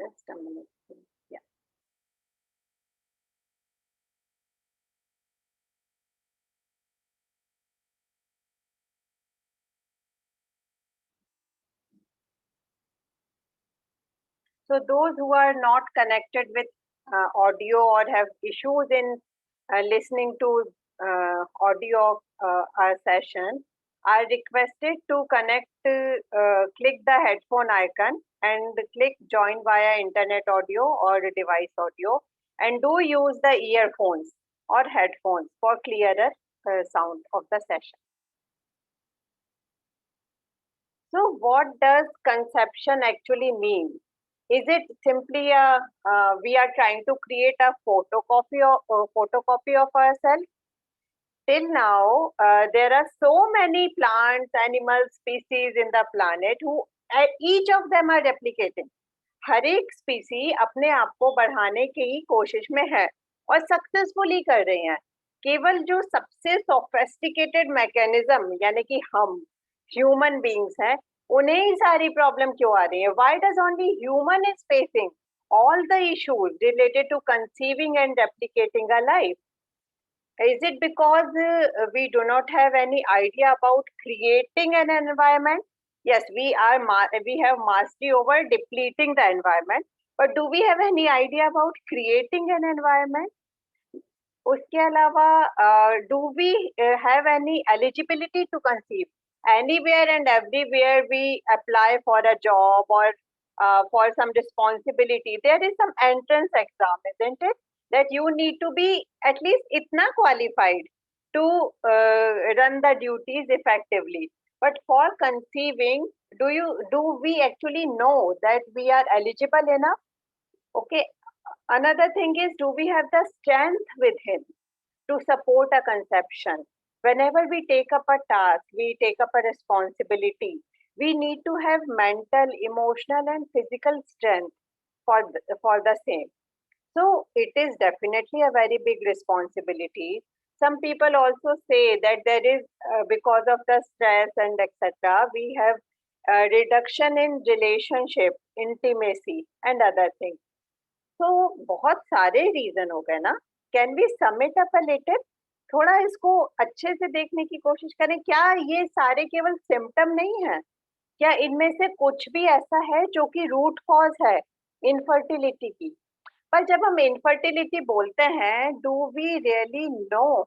Just a minute. Yeah. So those who are not connected with audio or have issues in listening to audio of our session are requested to connect, click the headphone icon and click join via internet audio or device audio, and do use the earphones or headphones for clearer sound of the session. So, what does conception actually mean? Is it simply a we are trying to create a photocopy of ourselves? Till now, there are so many plants, animal species in the planet who each of them are replicating. हर एक स्पीसी अपने आप को बढ़ाने की कोशिश में है और सक्सेसफुली कर रही हैं। केवल जो सबसे सोफिस्टिकेटेड मैकेनिज्म यानी कि हम ह्यूमन बीइंग्स हैं, उन्हें ही सारी प्रॉब्लम क्यों आ रही है? Why does only human is facing all the issues related to conceiving and replicating a life? Is it because we do not have any idea about creating an environment? Yes, we have mastery over depleting the environment, but do we have any idea about creating an environment? उसके अलावा do we have any eligibility to conceive? Anywhere and everywhere we apply for a job or for some responsibility, there is some entrance exam, isn't it? That you need to be at least itna qualified to run the duties effectively. But for conceiving, do we actually know that we are eligible enough? Okay. Another thing is, do we have the strength within to support a conception? Whenever we take up a task, we take up a responsibility, we need to have mental, emotional, and physical strength for the same. So it is definitely a very big responsibility. Some people also say that there is, because of the stress and etc., we have a reduction in relationship, intimacy, and other things. तो बहुत सारे reason हो गए ना. Can we sum it up a little? थोड़ा इसको अच्छे से देखने की कोशिश करें. क्या ये सारे केवल सिम्टम नहीं है? क्या इनमें से कुछ भी ऐसा है जो कि रूट कॉज है इनफर्टिलिटी की? पर जब हम इनफर्टिलिटी बोलते हैं, डू वी रियली नो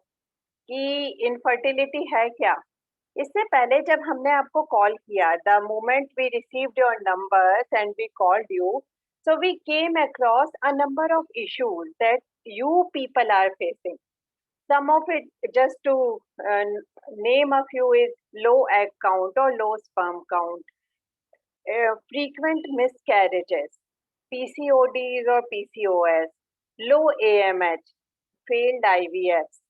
कि इनफर्टिलिटी है क्या? इससे पहले जब हमने आपको कॉल किया, the moment we received your numbers and we called you, so we came across a number of issues that you people are facing. Some of it, just to uh, name a few, is low egg count or low sperm count, frequent miscarriages, PCODs or PCOS, low AMH, failed IVFs,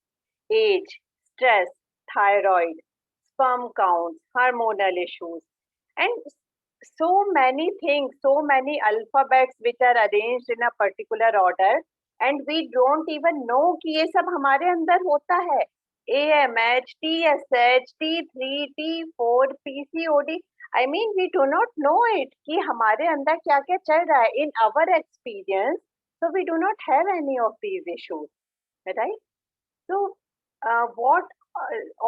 age, stress, thyroid, sperm counts, hormonal issues, and so many things, so many alphabets which are arranged in a particular order, and we don't even know कि ये सब हमारे अंदर होता है. AMH, TSH, T3, T4, PCOD. I mean, we do not know it कि हमारे अंदर क्या क्या चल रहा है in our experience. So we do not have any of these issues, right? So, what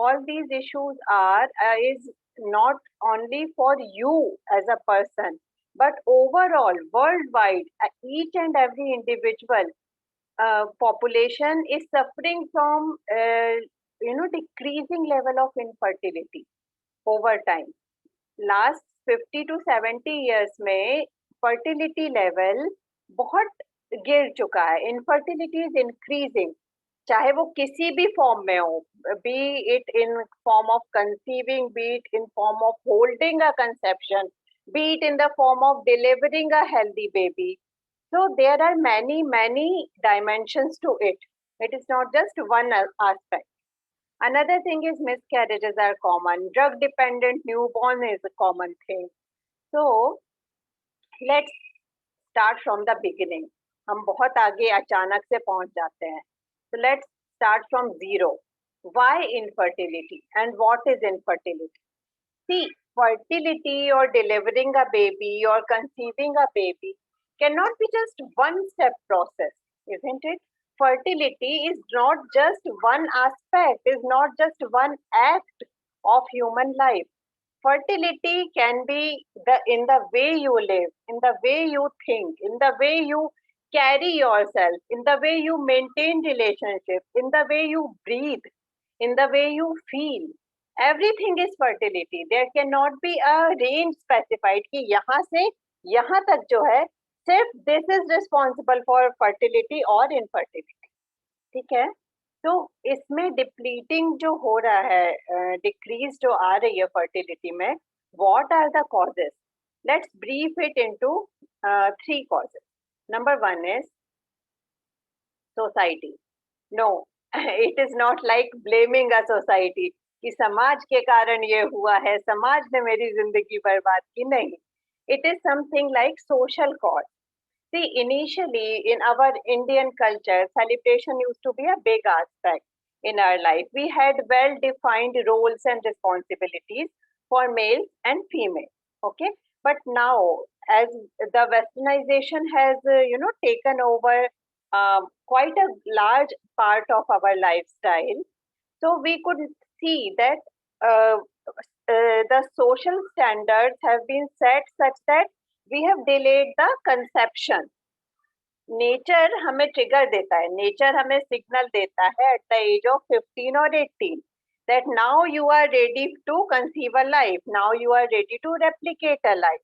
all these issues are is not only for you as a person, but overall, worldwide, each and every individual population is suffering from, decreasing level of infertility over time. Last 50 to 70 years में fertility level बहुत गिर चुका है. Infertility is increasing. चाहे वो किसी भी form में हो, B it in form of conceiving, B it in form of holding a conception, B it in the form of delivering a healthy baby. So there are many dimensions to it. It is not just one aspect. Another thing is miscarriages are common. Drug dependent newborn is a common thing. So let's start from the beginning. हम बहुत आगे अचानक से पहुंच जाते हैं. So let's start from zero. Why infertility and what is infertility? See, fertility or delivering a baby or conceiving a baby cannot be just one step process, isn't it? Fertility is not just one aspect, is not just one act of human life. Fertility can be in the way you live, in the way you think, in the way you carry yourself, in the way you maintain relationships, in the way you breathe, in the way you feel. Everything is fertility. There cannot be a range specified कि यहाँ से यहाँ तक जो है सिर्फ this is responsible for fertility or infertility. ठीक है? तो इसमें डिप्लीटिंग जो हो रहा है, डिक्रीज जो आ रही है फर्टिलिटी में, what are the causes? Let's brief it into three causes. Number one is society. No, it is not like blaming a society कि समाज के कारण ये हुआ है, समाज ने मेरी जिंदगी बर्बाद की. नहीं, it is something like social cause. See, initially in our Indian culture, celebration used to be a big aspect in our life. We had well-defined roles and responsibilities for males and females. Okay, but now as the westernization has, taken over quite a large part of our lifestyle, so we could see that the social standards have been set such that we have delayed the conception. Nature हमें trigger देता है, nature हमें signal देता है at the age of 15 और 18 that now you are ready to conceive a life, now you are ready to replicate a life.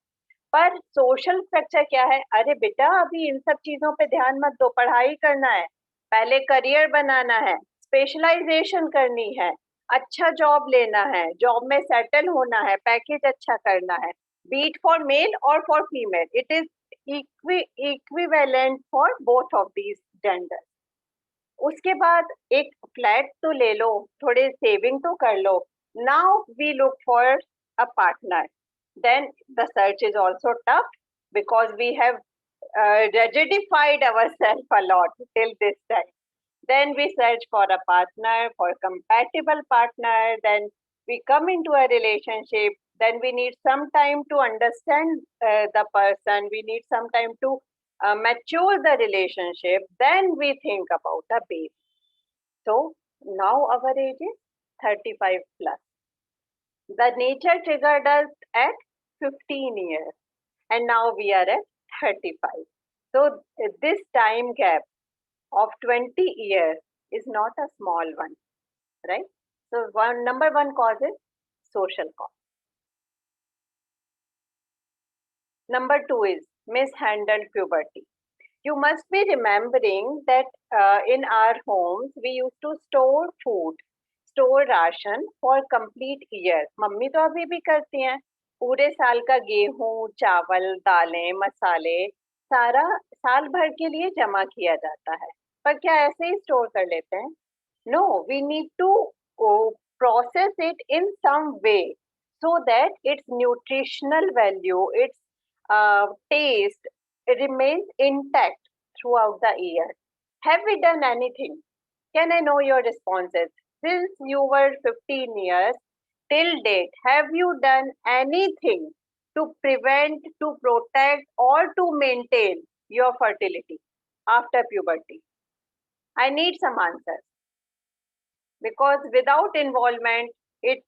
पर social structure क्या है? अरे बेटा, अभी इन सब चीजों पे ध्यान मत दो, पढ़ाई करना है, पहले करियर बनाना है, स्पेशलाइजेशन करनी है, अच्छा जॉब लेना है, जॉब में सेटल होना है, पैकेज अच्छा करना है. बीट फॉर मेल और for female, it is equivalent for both of these gender. उसके बाद एक फ्लैट तो ले लो, थोड़े सेविंग तो कर लो. Now we look for a partner. Then the search is also tough because we have rigidified ourselves a lot till this time. Then we search for a partner, for a compatible partner. Then we come into a relationship. Then we need some time to understand the person. We need some time to mature the relationship. Then we think about a baby. So now our age is 35 plus. The nature triggered us at 15 years and now we are at 35. So this time gap of 20 years is not a small one, right? So number one cause is social cause. Number two is mishandled puberty. You must be remembering that in our homes we used to store food, store ration for complete year. Mummy तो अभी भी करती हैं. पूरे साल का गेहूं, चावल, दालें, मसाले सारा साल भर के लिए जमा किया जाता है. पर क्या ऐसे ही स्टोर कर लेते हैं? No, we need to process it in some way so that its nutritional value, its taste remains intact throughout the year. Have we done anything? Can I know your responses? Since you were 15 years till date, have you done anything to prevent, to protect, or to maintain your fertility after puberty? I need some answers. Because without involvement, it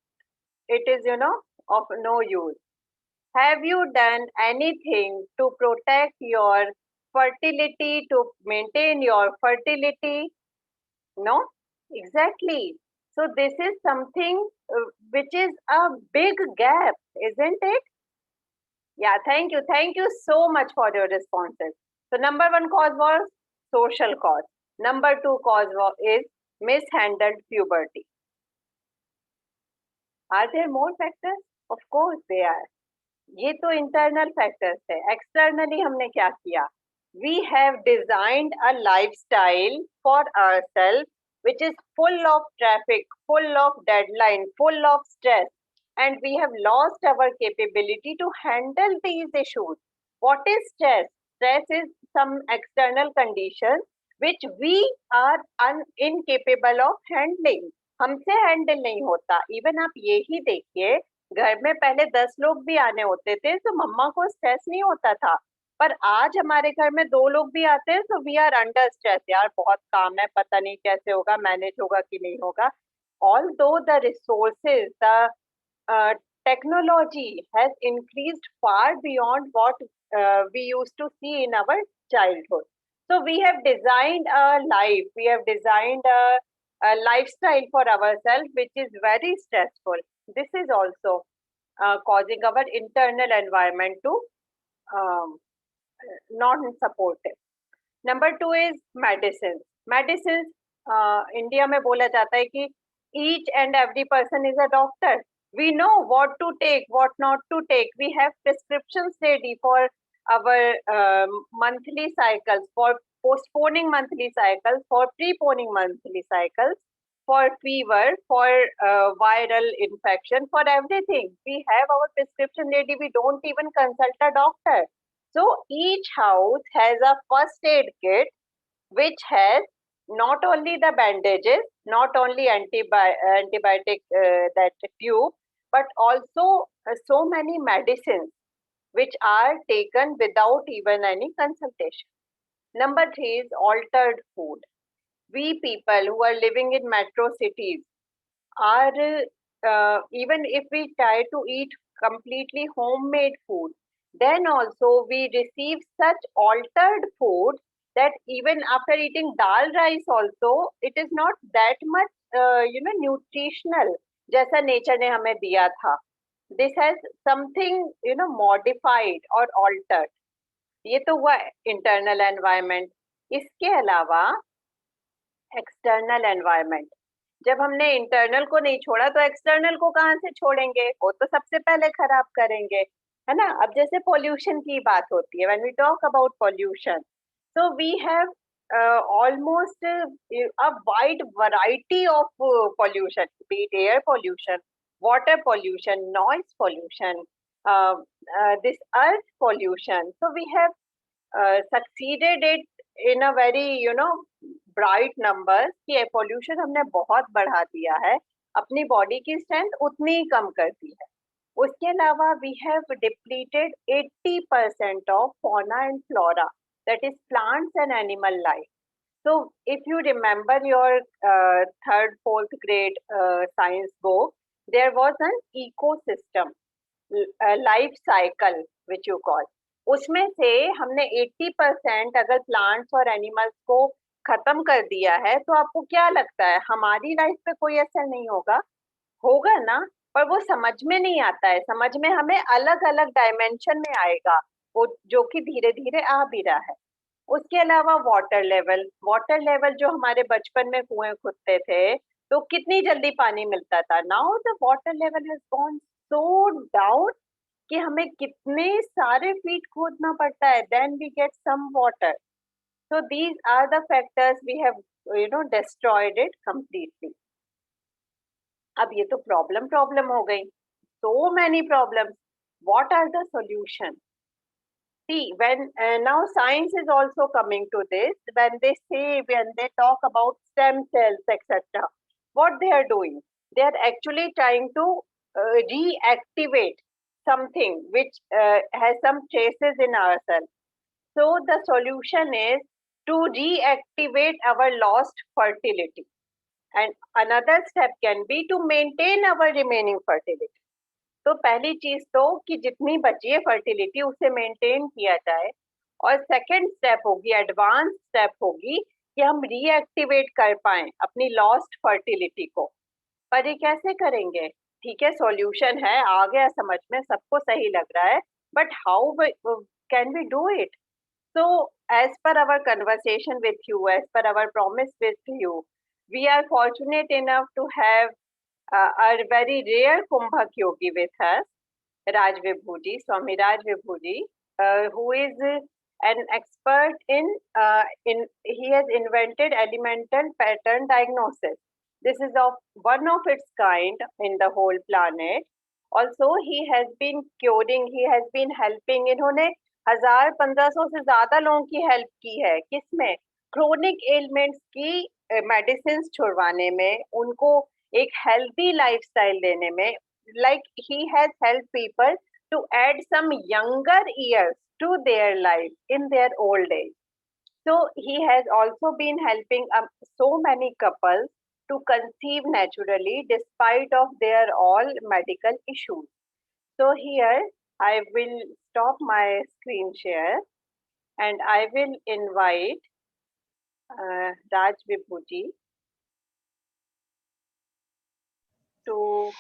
is, of no use. Have you done anything to protect your fertility, to maintain your fertility? No, exactly. So this is something which is a big gap, isn't it? Yeah, thank you. Thank you so much for your responses. So number one cause was social cause. Number two cause is mishandled puberty. Are there more factors? Of course they are. ये तो internal factors है. Externally हमने क्या किया? We have designed a lifestyle for ourselves which is full of traffic, full of deadline, full of stress, and we have lost our capability to handle these issues. What is stress? Stress is some external condition which we are incapable of handling. हमसे handle नहीं होता. Even आप ये ही देखिए, घर में पहले 10 लोग भी आने होते थे तो मम्मा को स्ट्रेस नहीं होता था, पर आज हमारे घर में 2 लोग भी आते हैं, so we are under stress, यार बहुत काम है, पता नहीं कैसे होगा, मैनेज होगा कि नहीं होगा. Although the resources, the technology has increased far beyond what we used to see in our childhood. So we have designed a life, we have designed a lifestyle for ourselves which is very stressful. This is also causing our internal environment to um, not supportive. Number 2 is medicines. Medicines, India में बोला जाता है कि each and every person is a doctor. We know what to take, what not to take. We have prescriptions ready for our monthly cycles, for postponing monthly cycles, for preponing monthly cycles, for fever, for viral infection, for everything. We have our prescription ready. We don't even consult a doctor. So each house has a first aid kit which has not only the bandages, not only antibiotic that tube, but also so many medicines which are taken without even any consultation. Number 3 is altered food. We people who are living in metro cities are, even if we try to eat completely homemade food, then also we receive such altered food that even after eating dal rice also, it is not that much, nutritional, जैसा nature ने हमें दिया था. This has something, modified or altered. ये तो हुआ internal environment. इसके अलावा external environment. जब हमने इंटरनल को नहीं छोड़ा तो एक्सटर्नल को कहाँ से छोड़ेंगे? वो तो सबसे पहले खराब करेंगे, है ना? अब जैसे पोल्यूशन की बात होती है, when we talk about pollution, so we have almost a wide variety of pollution, be it air pollution, water pollution, noise pollution, this earth pollution. So we have succeeded it in a very, bright numbers कि pollution हमने बहुत बढ़ा दिया है, अपनी body की strength उतनी ही कम कर दी है. उसके अलावा we have depleted 80% of fauna and flora, that is plants and animal life. So if you remember your third, fourth grade science book, there was an ecosystem, life cycle which you call. उसमें से हमने 80% अगर plants और animals को खत्म कर दिया है, तो आपको क्या लगता है हमारी लाइफ पे कोई असर नहीं होगा? होगा ना, पर वो समझ में नहीं आता है. समझ में हमें अलग अलग डायमेंशन में आएगा, वो जो कि धीरे धीरे आ भी रहा है. उसके अलावा वाटर लेवल जो हमारे बचपन में कुएं खुदते थे तो कितनी जल्दी पानी मिलता था. Now the water level has gone so down कि हमें कितने सारे फीट खोदना पड़ता है, then we get some water. So these are the factors we have, destroyed it completely. अब ये तो problem हो गई. So many problems. What are the solutions? See, when now science is also coming to this, when they talk about stem cells, etc., what they are doing? They are actually trying to reactivate something which has some traces in ourselves. So the solution is to reactivate our lost fertility. And another step can be to maintain our remaining fertility. तो पहली चीज तो कि जितनी बची है fertility उसे maintain किया जाए, और सेकंड स्टेप होगी, एडवांस स्टेप होगी कि हम रीएक्टिवेट कर पाए अपनी लॉस्ट फर्टिलिटी को. पर ये कैसे करेंगे? ठीक है, सॉल्यूशन है, आ गया समझ में, सबको सही लग रहा है, but how can we do it? So, as per our conversation with you, as per our promise with you, we are fortunate enough to have a very rare Kumbhak yogi with us, Raj Vibhuji, Swami Raj Vibhuji, who is an expert in, he has invented elemental pattern diagnosis. This is one of its kind in the whole planet. Also, he has been curing, he has been helping. इन्होंने 1000-1500 से ज्यादा लोगों की help की है. किसमें? Chronic elements की medicine छुड़वाने में, उनको एक हेल्दी लाइफस्टाइल देने में. Like he has help people to add some younger years to their life in their old age. So he has also been helping so many couples to conceive naturally despite of their all medical issues. So here I will stop my screen share and I will invite Raj Vibhuji to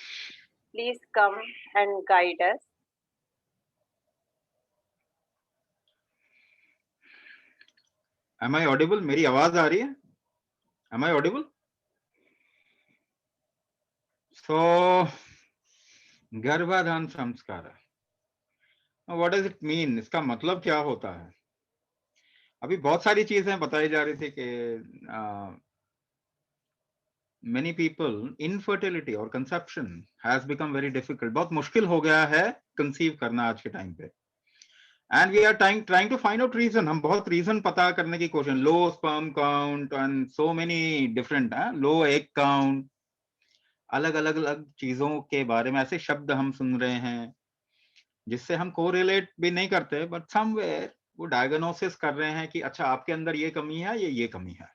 please come and guide us. Am I audible? मेरी आवाज आ रही है? Am I audible? So, गर्भाधान संस्कार. What does it mean? इसका मतलब क्या होता है? अभी बहुत सारी चीजें बताई जा रही थी कि many people infertility और conception has become very difficult. बहुत मुश्किल हो गया है conceive करना आज के टाइम पे. And we are trying to find out reason. हम बहुत reason पता करने की कोशिश. Low sperm count and so many different, low egg count. अलग अलग अलग चीजों के बारे में ऐसे शब्द हम सुन रहे हैं जिससे हम कोरिलेट भी नहीं करते, बट समवेयर वो डायग्नोसिस कर रहे हैं कि अच्छा आपके अंदर ये कमी है, ये कमी है.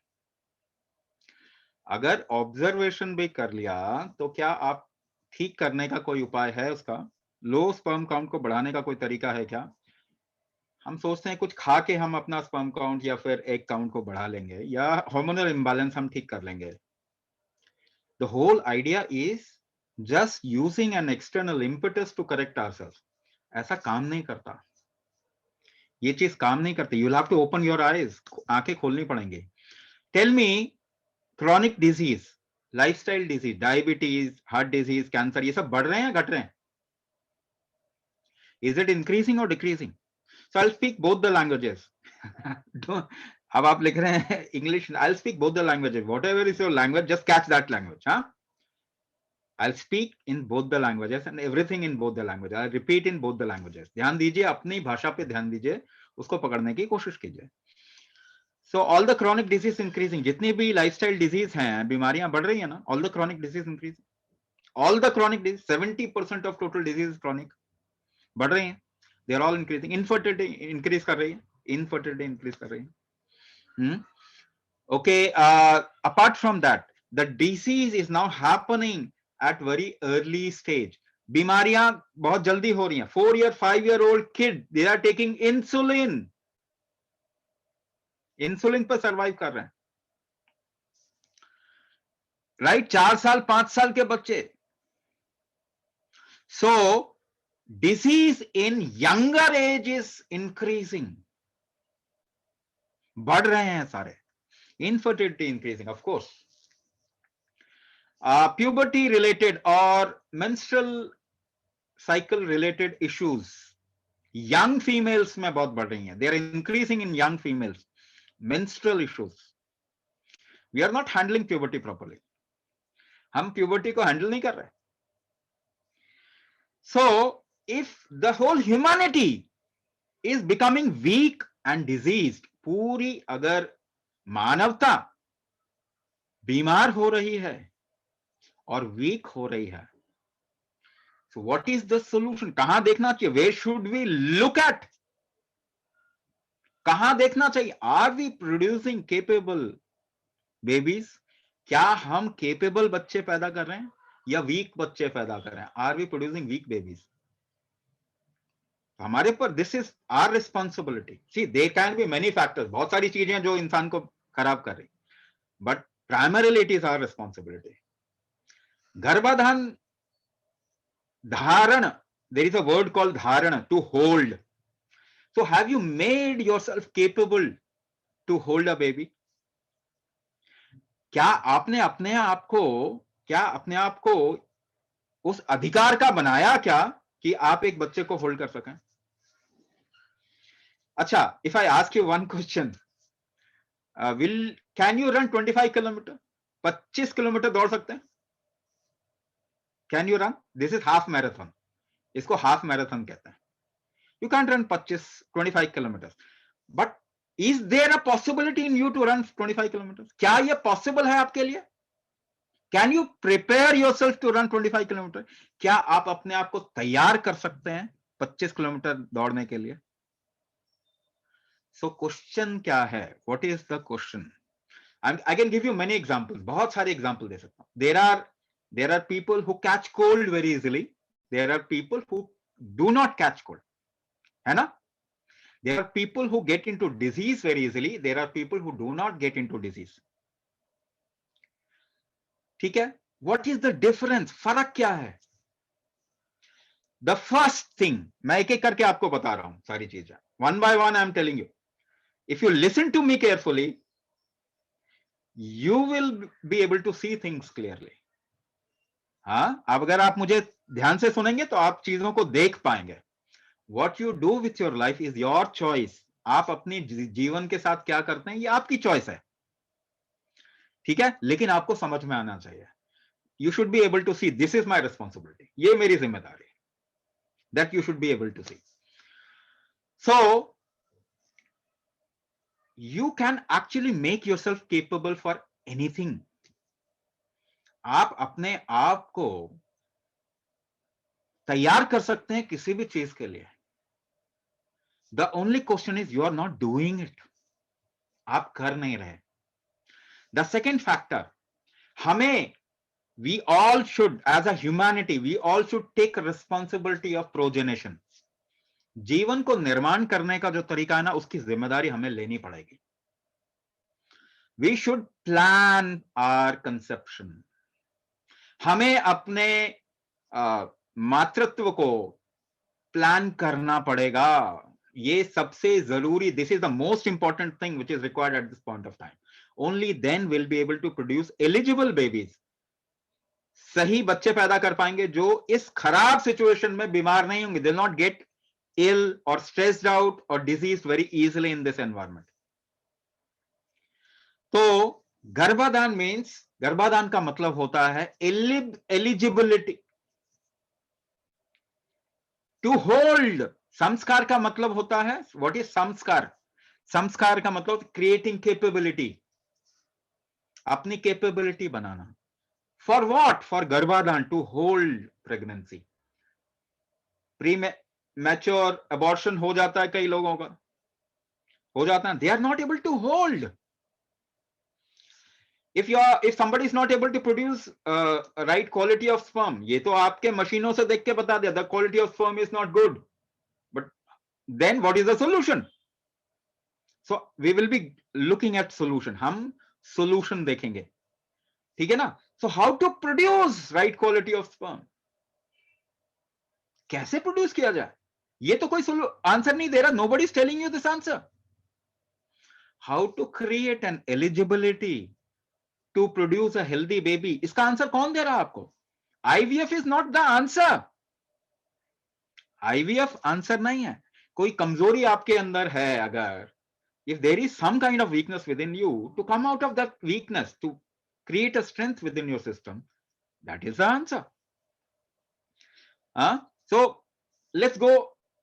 अगर ऑब्जर्वेशन भी कर लिया तो क्या आप ठीक करने का कोई उपाय है उसका? लो स्पर्म काउंट को बढ़ाने का कोई तरीका है क्या? हम सोचते हैं कुछ खा के हम अपना स्पर्म काउंट या फिर एग काउंट को बढ़ा लेंगे या हार्मोनल इम्बैलेंस हम ठीक कर लेंगे. The whole idea is just using an external impetus to correct ourselves. ऐसा काम नहीं करता, ये चीज काम नहीं करती. You'll have to open your eyes, आंखें खोलनी पड़ेंगी. Tell me, chronic disease, lifestyle disease, diabetes, heart disease, cancer, ये सब बढ़ रहे हैं, घट रहे हैं? Is it increasing or decreasing? So I'll speak both the languages. अब आप लिख रहे हैं English, I'll speak both the languages. Whatever is your language, just catch that language. I'll speak in both the languages and everything in both the languages. I'll repeat in both the languages. ध्यान दीजिए, अपनी भाषा पे ध्यान दीजिए, उसको पकड़ने की कोशिश कीजिए. So all the chronic disease increasing. जितनी भी lifestyle disease हैं, बीमारियां बढ़ रही है ना, all the chronic disease increasing. All the chronic disease, 70% of total disease is chronic. बढ़ रही हैं. They are all increasing. Infertility increase कर रही है. Infertility increase कर रही है. Okay. Apart from that, the disease is now happening at very early stage. बीमारियां बहुत जल्दी हो रही हैं. 4-year, 5-year-old kid, they are taking insulin. Insulin पर सर्वाइव कर रहे हैं, राइट? 4 साल 5 साल के बच्चे. So disease in younger age is increasing. बढ़ रहे हैं सारे. Infertility increasing, of course. Puberty related और menstrual cycle related issues young females में बहुत बढ़ रही हैं. They are increasing in young females. menstrual issues. We are not handling puberty properly. हम puberty को handle नहीं कर रहे. So if the whole humanity is becoming weak and diseased, पूरी अगर मानवता बीमार हो रही है और weak हो रही है, so what is the solution? कहां देखना चाहिए? Where should we look at? कहां देखना चाहिए? Are we producing capable babies? क्या हम केपेबल बच्चे पैदा कर रहे हैं या वीक बच्चे पैदा कर रहे हैं? Are we producing weak babies? हमारे पर this is our responsibility. See, there can be many factors. बहुत सारी चीजें जो इंसान को खराब कर रही, but primarily it is our responsibility. गर्भाधान, धारण, there is a word called धारण, to hold. So have you made yourself capable to hold a baby? क्या आपने अपने आप को उस अधिकार का बनाया क्या कि आप एक बच्चे को होल्ड कर सकें? अच्छा, if I ask you one question, can you run 25 kilometre? 25 kilometre दौड़ सकते हैं? Can you run? This is half marathon. इसको half marathon कहते हैं. You can't run 25 kilometers. But is there a possibility in you to run 25 kilometers? क्या ये possible है आपके लिए? Can you prepare yourself to run 25 kilometers? क्या आप अपने आप को तैयार कर सकते हैं 25 किलोमीटर दौड़ने के लिए। सो क्वेश्चन क्या है? What is the question? I can give you many examples, बहुत सारे एग्जांपल दे सकता हूं। There are people who catch cold very easily, there are people who do not catch cold, है ना? There are people who get into disease very easily. There are people who do not get into disease. ठीक है? What is the difference? फर्क क्या है? The first thing, मैं एक एक करके आपको बता रहा हूं सारी चीजें. One by one, I am telling you. If you listen to me carefully, you will be able to see things clearly. हाँ, अब अगर आप मुझे ध्यान से सुनेंगे तो आप चीजों को देख पाएंगे. What you do with your life is your choice. आप अपनी जीवन के साथ क्या करते हैं ये आपकी चॉइस है, ठीक है? लेकिन आपको समझ में आना चाहिए. You should be able to see this is my responsibility. ये मेरी जिम्मेदारी है. That you should be able to see. So you can actually make yourself capable for anything. आप अपने आप को तैयार कर सकते हैं किसी भी चीज के लिए. The only question is you are not doing it. आप कर नहीं रहे. The second factor, हमें we all should, as a humanity, we all should take responsibility of progenation. जीवन को निर्माण करने का जो तरीका है ना, उसकी जिम्मेदारी हमें लेनी पड़ेगी. We should plan our conception. हमें अपने मातृत्व को प्लान करना पड़ेगा. ये सबसे जरूरी, this is the most important thing which is required at this point of time. Only then we'll be able to produce eligible babies. सही बच्चे पैदा कर पाएंगे जो इस खराब सिचुएशन में बीमार नहीं होंगे. They'll not get ill or stressed out or diseased very easily in this environment. तो गर्भाधान मीन्स, गर्भाधान का मतलब होता है एलिजिबिलिटी टू होल्ड. संस्कार का मतलब होता है, व्हाट इज संस्कार? संस्कार का मतलब क्रिएटिंग कैपेबिलिटी, अपनी कैपेबिलिटी बनाना. For what? फॉर गर्भाधान, to hold pregnancy. Premature abortion हो जाता है कई लोगों का, हो जाता है. They are not able to hold. If somebody is not able to produce right quality of sperm, ये तो आपके मशीनों से देख के बता दिया, the quality of sperm is not good. But then what is the solution? So we will be looking at solution. हम solution देखेंगे, ठीक है ना? So how to produce right quality of sperm? कैसे produce किया जाए? ये तो कोई आंसर नहीं दे रहा. Nobody is telling you this answer. How to create an eligibility to produce a healthy baby, इसका आंसर कौन दे रहा है आपको? IVF is not the answer. IVF answer नहीं है. कोई कमजोरी आपके अंदर है, अगर if there is some kind of weakness within you, to come out of that weakness, to create a strength within your system, that is the answer. So let's go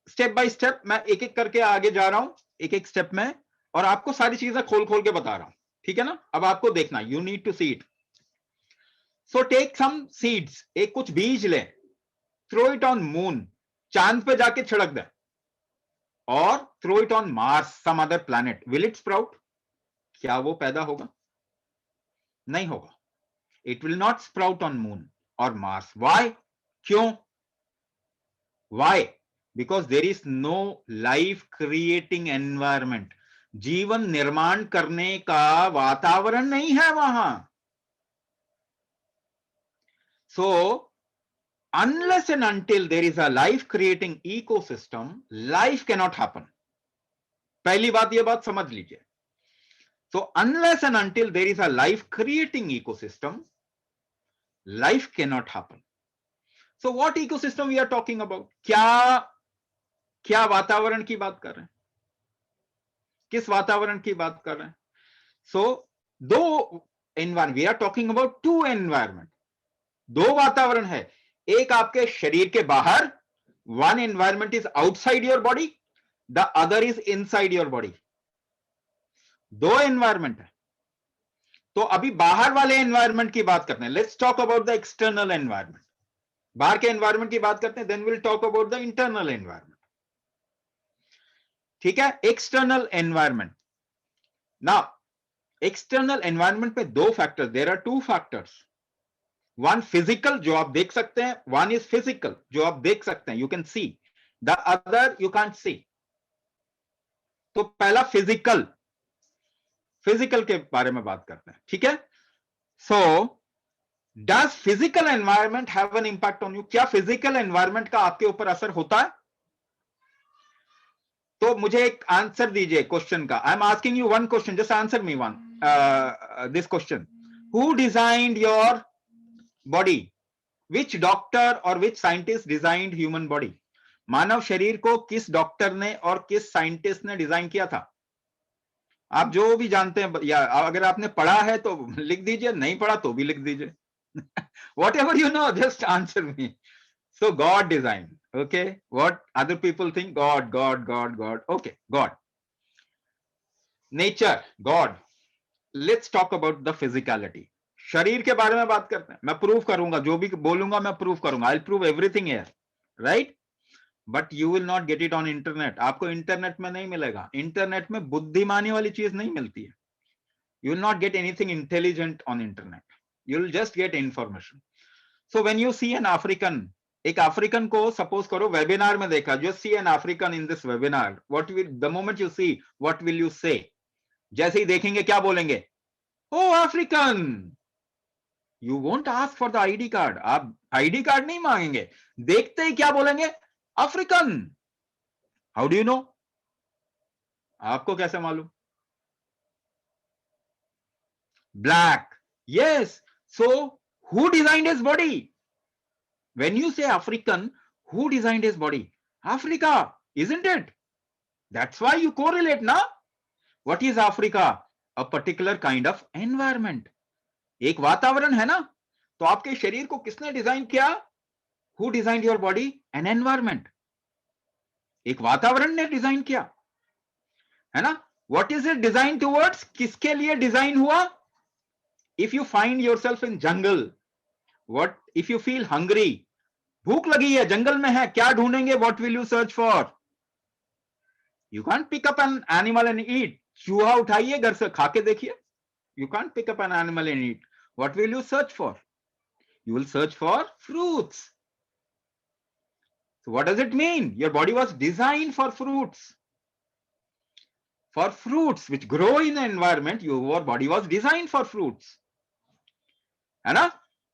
step by step. मैं एक एक करके आगे जा रहा हूं, एक एक स्टेप में, और आपको सारी चीजें खोल खोल के बता रहा हूं, ठीक है ना? अब आपको देखना, you need to see it. So take some seeds, एक कुछ बीज ले, थ्रो इट ऑन मून, चांद पे जाके छिड़क दे, और throw it on Mars, some other planet. Will it sprout? क्या वो पैदा होगा? नहीं होगा. It will not sprout on moon और मार्स. व्हाई? क्यों? Why? Because there is no life creating environment. जीवन निर्माण करने का वातावरण नहीं है वहां. सो unless and until there is a life creating ecosystem, life cannot happen. पहली बात, ये बात समझ लीजिए. So unless and until there is a life creating ecosystem, life cannot happen. So what ecosystem we are talking about? क्या वातावरण की बात कर रहे हैं? किस वातावरण की बात कर रहे हैं? So दो environment, we are talking about two environment. दो वातावरण है. एक आपके शरीर के बाहर, one environment is outside your body, the other is inside your body. दो एनवायरमेंट है. तो अभी बाहर वाले एनवायरमेंट की बात करते हैं. Let's talk about the external environment. बाहर के एनवायरमेंट की बात करते हैं, then will talk about the internal environment. ठीक है, external environment. Now external environment पे दो factors, there are two factors. One physical जो आप देख सकते हैं, वन इज फिजिकल जो आप देख सकते हैं, you can see. The other you can't see. तो पहला फिजिकल, फिजिकल के बारे में बात करते हैं. ठीक है, so does physical environment have an impact on you? क्या फिजिकल एनवायरमेंट का आपके ऊपर असर होता है? तो मुझे एक आंसर दीजिए क्वेश्चन का. I am asking you one question, just answer me one this question. Who designed your body? Which doctor और which scientist designed human body? मानव शरीर को किस डॉक्टर ने और किस साइंटिस्ट ने डिजाइन किया था? आप जो भी जानते हैं, या अगर आपने पढ़ा है तो लिख दीजिए, नहीं पढ़ा तो भी लिख दीजिए. Whatever you know, just answer me. So God designed. Okay, what other people think? God. Okay, God. Nature, God. Let's talk about the physicality. शरीर के बारे में बात करते हैं. मैं प्रूव करूंगा, जो भी बोलूंगा मैं प्रूव करूंगा. I'll prove everything here, right? But you will not get it on internet. आपको इंटरनेट में नहीं मिलेगा. इंटरनेट में बुद्धिमानी वाली चीज नहीं मिलती है. You will not get anything intelligent on internet. You will just get information. So when you see an African, एक अफ्रीकन को सपोज करो वेबिनार में देखा, just see an African in this webinar. What will, the moment you see, what will you say? जैसे ही देखेंगे क्या बोलेंगे? Oh, African. You won't ask for the ID card. आप ID कार्ड नहीं मांगेंगे. देखते ही क्या बोलेंगे? African. How do you know? आपको कैसे मालूम? Black. Yes. So who designed his body? When you say African, who designed his body? Africa, isn't it? That's why you correlate, na? What is Africa? A particular kind of environment. एक वातावरण है ना? तो आपके शरीर को किसने design किया? Who designed your body? An environment. एक वातावरण ने डिजाइन किया, है ना? What is it designed towards? किसके लिए डिजाइन हुआ? If you find yourself in jungle, what if you feel hungry? भूख लगी है, जंगल में है, क्या ढूंढेंगे? What will you search for? You can't pick up an animal and eat. चूहा उठाइए घर से, खा के देखिए. You can't pick up an animal and eat. What will you search for? You will search for fruits. So what does it mean? Your body was designed for fruits. For fruits which grow in the environment, your body was designed for fruits. है ना?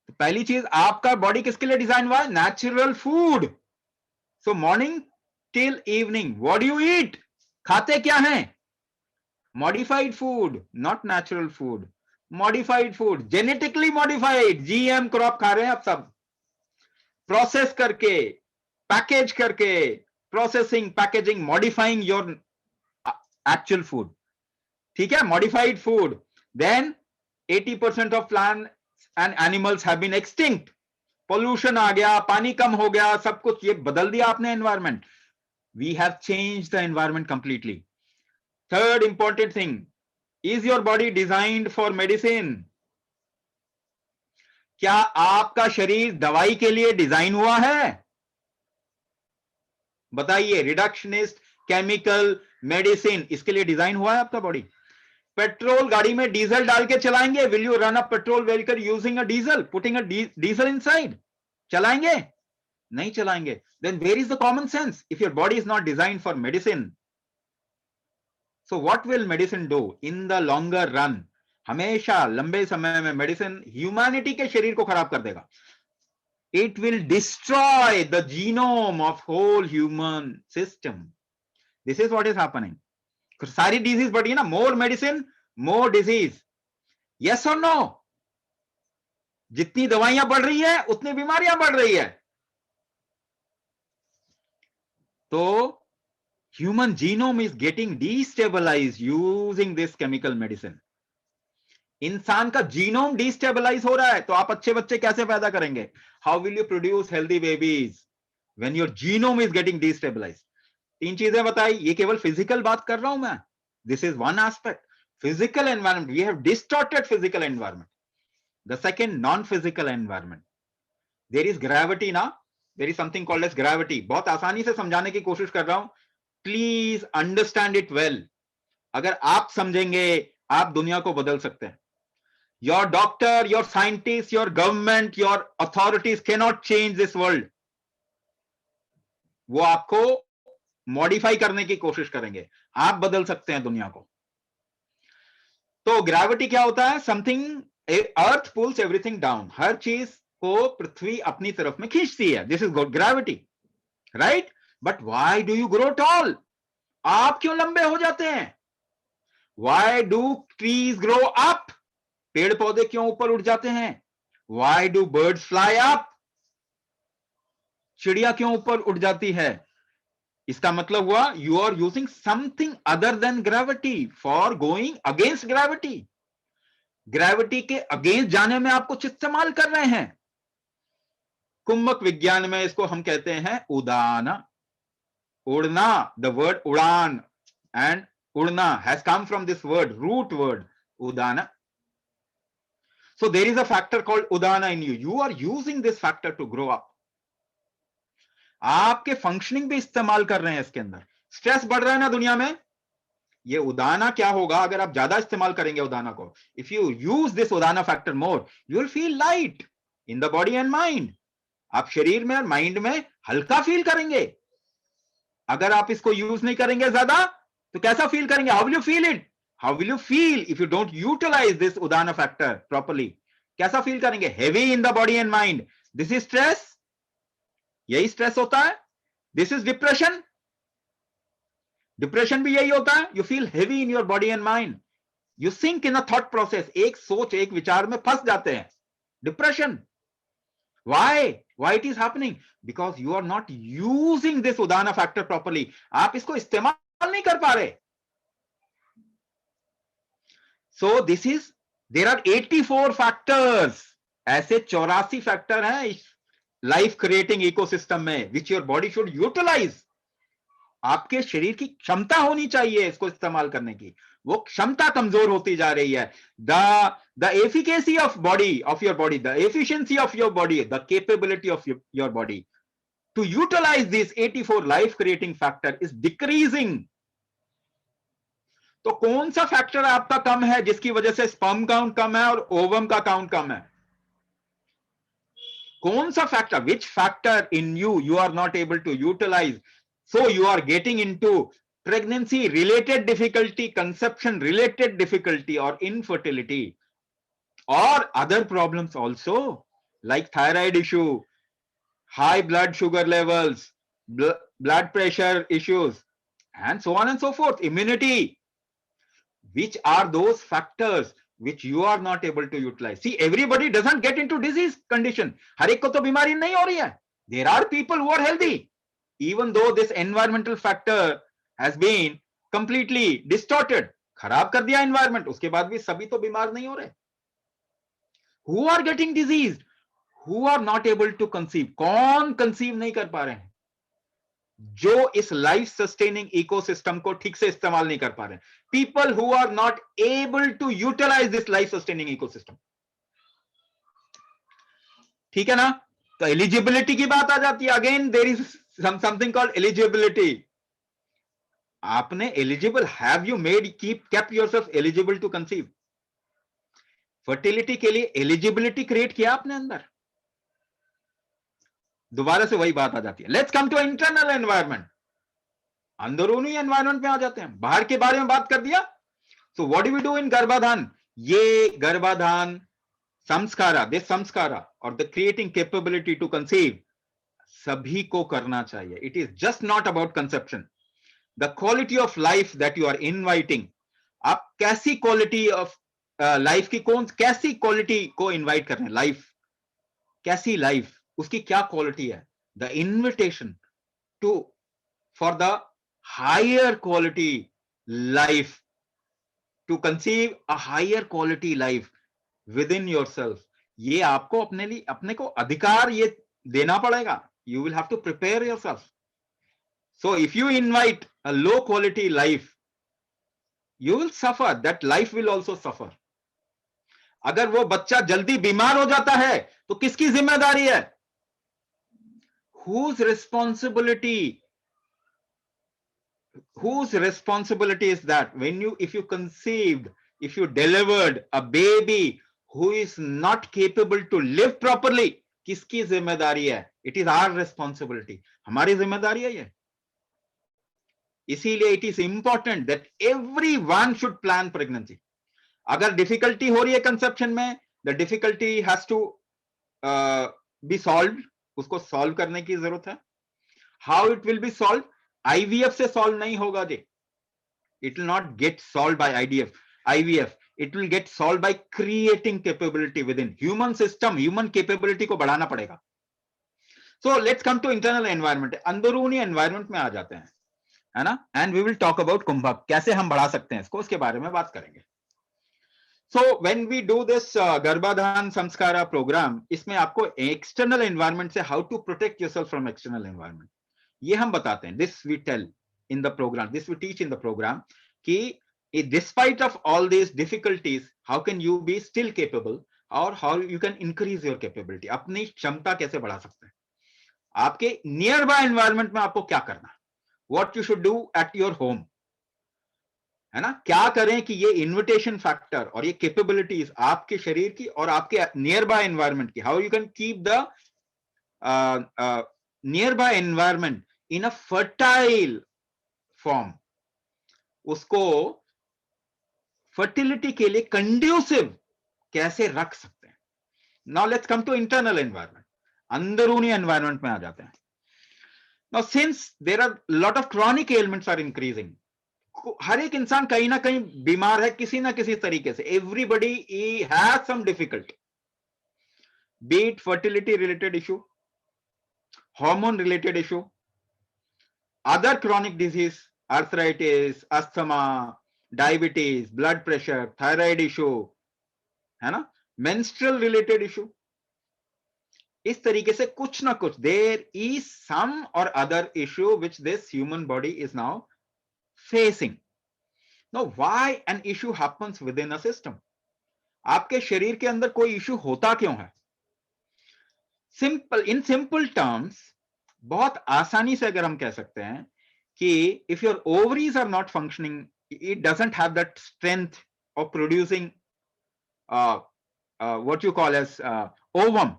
तो पहली चीज, आपका body किसके लिए design हुआ? Natural food. So morning till evening what do you eat? खाते क्या हैं? Modified food, not natural food. Modified food, genetically modified, GM crop खा रहे हैं आप सब. प्रोसेस करके, पैकेज करके, processing, packaging, modifying your actual food. ठीक है, modified food. Then 80% of plant and animals have been extinct. Pollution आ गया, पानी कम हो गया, सब कुछ ये बदल दिया आपने environment. We have changed the environment completely. Third important thing, is your body designed for medicine? क्या आपका शरीर दवाई के लिए डिजाइन हुआ है? बताइए. रिडक्शनिस्ट, केमिकल, मेडिसिन, इसके लिए डिजाइन हुआ है आपका बॉडी? पेट्रोल गाड़ी में डीजल डाल के चलाएंगे? Will you run a petrol vehicle using a diesel, putting a diesel inside? चलाएंगे? नहीं चलाएंगे. Then where is the common sense if your body is not design for medicine? So what will medicine do in the longer run? हमेशा लंबे समय में medicine humanity के शरीर को खराब कर देगा. It will destroy the genome of whole human system. This is what is happening. सारी डिजीज बढ़ी है ना, more medicine more disease. Yes और नो? जितनी दवाइयां बढ़ रही है उतनी बीमारियां बढ़ रही है. तो human genome is getting destabilise using this chemical medicine. इंसान का जीनोम डिस्टेबलाइज हो रहा है, तो आप अच्छे बच्चे कैसे पैदा करेंगे? How will you produce healthy babies when your genome is getting destabilise? तीन चीजें बताई. ये केवल फिजिकल बात कर रहा हूं मैं. This is one aspect. Physical environment, we have distorted physical environment. The second, non physical environment. There is gravity ना, there is something called as gravity. बहुत आसानी से समझाने की कोशिश कर रहा हूं, प्लीज अंडरस्टैंड इट वेल. अगर आप समझेंगे आप दुनिया को बदल सकते हैं. Your doctor, your scientist, your government, your authorities cannot change this world. वो आपको मॉडिफाई करने की कोशिश करेंगे, आप बदल सकते हैं दुनिया को. तो ग्रेविटी क्या होता है? Something, earth pulls everything down. हर चीज को पृथ्वी अपनी तरफ में खींचती है. This is gravity, right? But why do you grow tall? आप क्यों लंबे हो जाते हैं? Why do trees grow up? पेड़ पौधे क्यों ऊपर उठ जाते हैं? Why do birds fly up? चिड़िया क्यों ऊपर उठ जाती है? इसका मतलब हुआ you are using something other than gravity for going against gravity. Gravity के अगेंस्ट जाने में आप कुछ इस्तेमाल कर रहे हैं. कुंभक विज्ञान में इसको हम कहते हैं उदान, उड़ना. द वर्ड उड़ान एंड उड़ना has come from this word, root word उदान. So there is a factor called udana in you. You are using this factor to grow up. आपके फंक्शनिंग भी इस्तेमाल कर रहे हैं इसके अंदर. स्ट्रेस बढ़ रहा है ना दुनिया में, ये उदाना क्या होगा अगर आप ज्यादा इस्तेमाल करेंगे उदाना को. If you use this Udana factor more, you will feel light in the body and mind. आप शरीर में और माइंड में हल्का फील करेंगे. अगर आप इसको यूज नहीं करेंगे ज्यादा तो कैसा फील करेंगे? How will you feel it? How will you feel if you don't utilize this udana factor properly? कैसा फील करेंगे? Heavy in the body and mind. This is stress. यही स्ट्रेस होता है. This is depression. डिप्रेशन भी यही होता है. You feel heavy in your body and mind. You sink in a thought process. एक सोच, एक विचार में फंस जाते हैं. Depression. Why? Why it is happening? Because you are not using this udana factor properly. आप इसको इस्तेमाल नहीं कर पा रहे. So this is, there are 84 factors. ऐसे 84 फैक्टर हैं इस लाइफ क्रिएटिंग इकोसिस्टम में, which your body should utilize. आपके शरीर की क्षमता होनी चाहिए इसको इस्तेमाल करने की. वो क्षमता कमजोर होती जा रही है. The efficacy of body, of your body, the efficiency of your body, the capability of your body to utilize these 84 life creating factor is decreasing. तो कौन सा फैक्टर आपका कम है जिसकी वजह से स्पर्म काउंट कम है और ओवम का काउंट कम है? कौन सा factor? Which factor in you are not able to utilize, so you are getting into pregnancy related difficulty, conception related difficulty और इनफर्टिलिटी और other problems also like thyroid issue, high blood sugar levels, blood pressure issues and so on and so forth, immunity. Which are those factors which you are not able to utilize? See, everybody doesn't get into disease condition. हर एक को तो बीमारी नहीं हो रही है. There are people who are healthy, even though this environmental factor has been completely distorted. खराब कर दिया environment, उसके बाद भी सभी तो बीमार नहीं हो रहे. Who are getting diseased? Who are not able to conceive? कौन conceive नहीं कर पा रहे हैं? जो इस लाइफ सस्टेनिंग इकोसिस्टम को ठीक से इस्तेमाल नहीं कर पा रहे. People who are not able to utilize this life sustaining ecosystem. ठीक है ना? तो एलिजिबिलिटी की बात आ जाती है. Again there is something called eligibility. आपने eligible, have you made kept yourself eligible to conceive? Fertility के लिए एलिजिबिलिटी क्रिएट किया आपने अंदर. दोबारा से वही बात आ जाती है. Let's come to internal environment. अंदरूनी एनवायरनमेंट में आ जाते हैं. बाहर के बारे में बात कर दिया. So what do we do in गर्भाधान? ये गर्भाधान संस्कारा, दिस संस्कारा और the creating capability to conceive सभी को करना चाहिए. It is just not about conception. The quality of life that you are inviting, आप कैसी क्वालिटी ऑफ लाइफ की, कैसी क्वालिटी को इनवाइट कर रहे हैं? लाइफ, कैसी लाइफ, उसकी क्या क्वालिटी है? The invitation to for the higher quality life, to conceive a higher quality life within yourself. ये आपको अपने लिए, अपने को अधिकार ये देना पड़ेगा. You will have to prepare yourself. So if you invite a low quality life, you will suffer. That life will also suffer. अगर वो बच्चा जल्दी बीमार हो जाता है तो किसकी जिम्मेदारी है? whose responsibility is that when you, if you conceived, if you delivered a baby who is not capable to live properly, किसकी जिम्मेदारी है? It is our responsibility. हमारी जिम्मेदारी है ये. इसीलिए it is important that everyone should plan pregnancy. अगर difficulty हो रही है कंसेप्शन में, the difficulty has to be solved. उसको सॉल्व करने की जरूरत है. How it will be solved? IVF से सॉल्व नहीं होगा जी. It will not get solved by IVF. It will get solved by creating capability within human system. Human capability को बढ़ाना पड़ेगा. So let's come to internal environment. अंदरूनी environment में आ जाते हैं, है ना? And we will talk about कुंभक. कैसे हम बढ़ा सकते हैं इसको, उसके बारे में बात करेंगे. So when we do this गर्भाधान संस्कारा program, इसमें आपको external environment से how to protect yourself from external environment, ये हम बताते हैं. This we tell in the program, this we teach in the program, कि despite of all these difficulties, how can you be still capable, or how you can increase your capability, अपनी क्षमता कैसे बढ़ा सकते हैं. आपके नियर बाय एनवायरमेंट में आपको क्या करना है, what you should do at your home, है ना? क्या करें कि ये इन्विटेशन फैक्टर और ये कैपेबिलिटीज आपके शरीर की और आपके नियर बाय एनवायरमेंट की, how you can keep the nearby environment in a fertile form, उसको फर्टिलिटी के लिए कंड्यूसिव कैसे रख सकते हैं. Now let's come to internal environment. अंदरूनी एनवायरमेंट में आ जाते हैं. Now since there are lot of chronic elements are increasing, हर एक इंसान कहीं ना कहीं बीमार है किसी ना किसी तरीके से. Everybody has some difficulty, be it fertility related issue, hormone related issue, other chronic disease, arthritis, asthma, diabetes, blood pressure, thyroid issue, है ना, मेंस्ट्रुअल रिलेटेड इशू. इस तरीके से कुछ ना कुछ देयर इज सम और other issue which this human body is now facing. Now why an issue happens within a system? आपके शरीर के अंदर कोई इशू होता क्यों है? सिंपल, इन सिंपल टर्म्स, बहुत आसानी से अगर हम कह सकते हैं कि if your ovaries are not functioning, it doesn't have that strength of producing what you call as ovum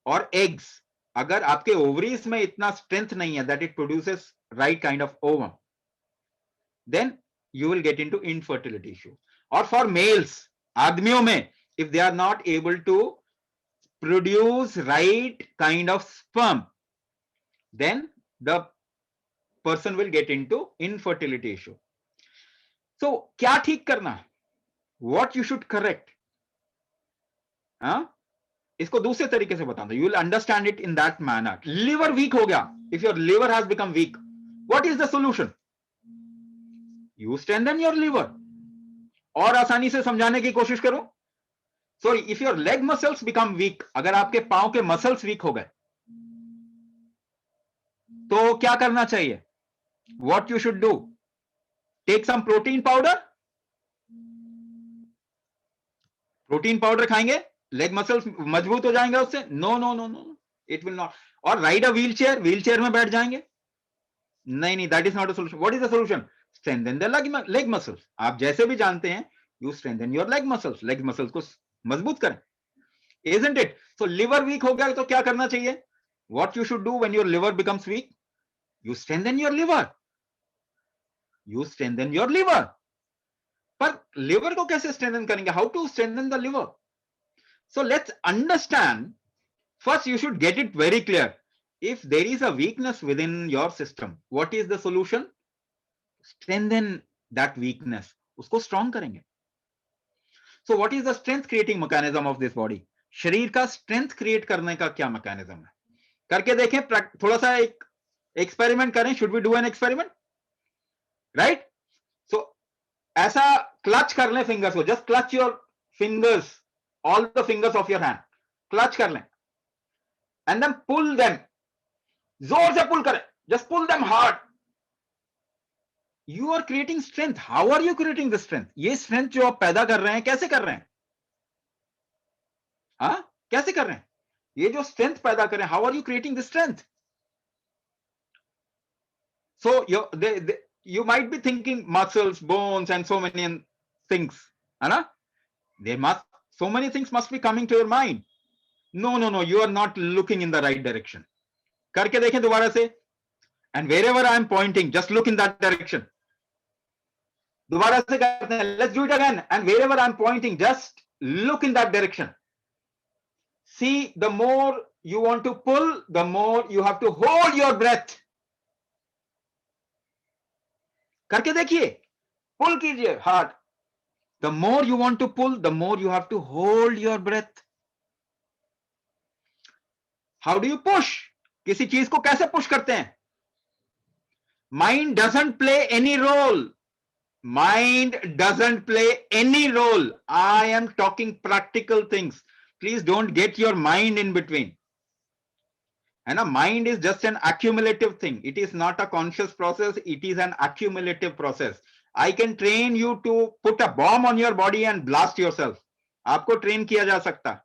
or eggs. अगर आपके ovaries में इतना strength नहीं है that it produces right kind of ovum, then you will get into infertility issue. Or for males, आदमियों में, if they are not able to produce right kind of sperm, then the person will get into infertility issue. So क्या ठीक करना, what you should correct, इसको दूसरे तरीके से बताता हूं. You will understand it in that manner. Liver weak हो गया, if your liver has become weak, what is the solution? You strengthen your liver. और आसानी से समझाने की कोशिश करो. So if your leg muscles become weak, अगर आपके पांव के मसल्स वीक हो गए तो क्या करना चाहिए? What you should do? Take some protein powder. Protein powder खाएंगे, लेग मसल्स मजबूत हो जाएंगे उससे? No no no no, it will not. और राइड अ व्हीलचेयर, व्हीलचेयर में बैठ जाएंगे? नहीं नहीं, that is not a solution. What is the solution? Strengthen the leg muscles. आप जैसे भी जानते हैं, you strengthen your leg muscles. leg muscles को मजबूत करें, isn't it? So liver weak हो गया तो क्या करना चाहिए? What you should do when your liver becomes weak? You strengthen your liver. You strengthen your liver. पर liver को कैसे strengthen करेंगे? How to strengthen the liver? So let's understand. First, you should get it very clear. If there is a weakness within your system, what is the solution? Strengthen that weakness. उसको strong करेंगे. So what is the strength creating mechanism of this body? शरीर का strength create करने का क्या mechanism है? करके देखें, थोड़ा सा एक experiment करें. Should we do an experiment? Right? So ऐसा clutch कर लें fingers को. Just clutch your fingers, all the fingers of your hand. Clutch कर लें. And then pull them. जोर से pull करें. Just pull them hard. You are creating strength. How are you creating the strength? ये strength जो आप पैदा कर रहे हैं, कैसे कर रहे हैं? हाँ, कैसे कर रहे हैं? ये जो strength पैदा कर रहे हैं, how are you creating the strength? So you might be thinking muscles, bones, and so many things. Anna? There must, so many things must be coming to your mind. No, no, no, you are not looking in the right direction. करके देखें दोबारा से. And wherever I am pointing, just look in that direction. दोबारा से करते हैं. Let's do it again. And wherever I am pointing, just look in that direction. See, the more you want to pull, the more you have to hold your breath. करके देखिए. Pull कीजिए hard. The more you want to pull, the more you have to hold your breath. How do you push? किसी चीज को कैसे push करते हैं? Mind doesn't play any role. Mind doesn't play any role. I am talking practical things. Please don't get your mind in between. And a mind is just an accumulative thing. It is not a conscious process. It is an accumulative process. I can train you to put a bomb on your body and blast yourself. आपको train किया जा सकता.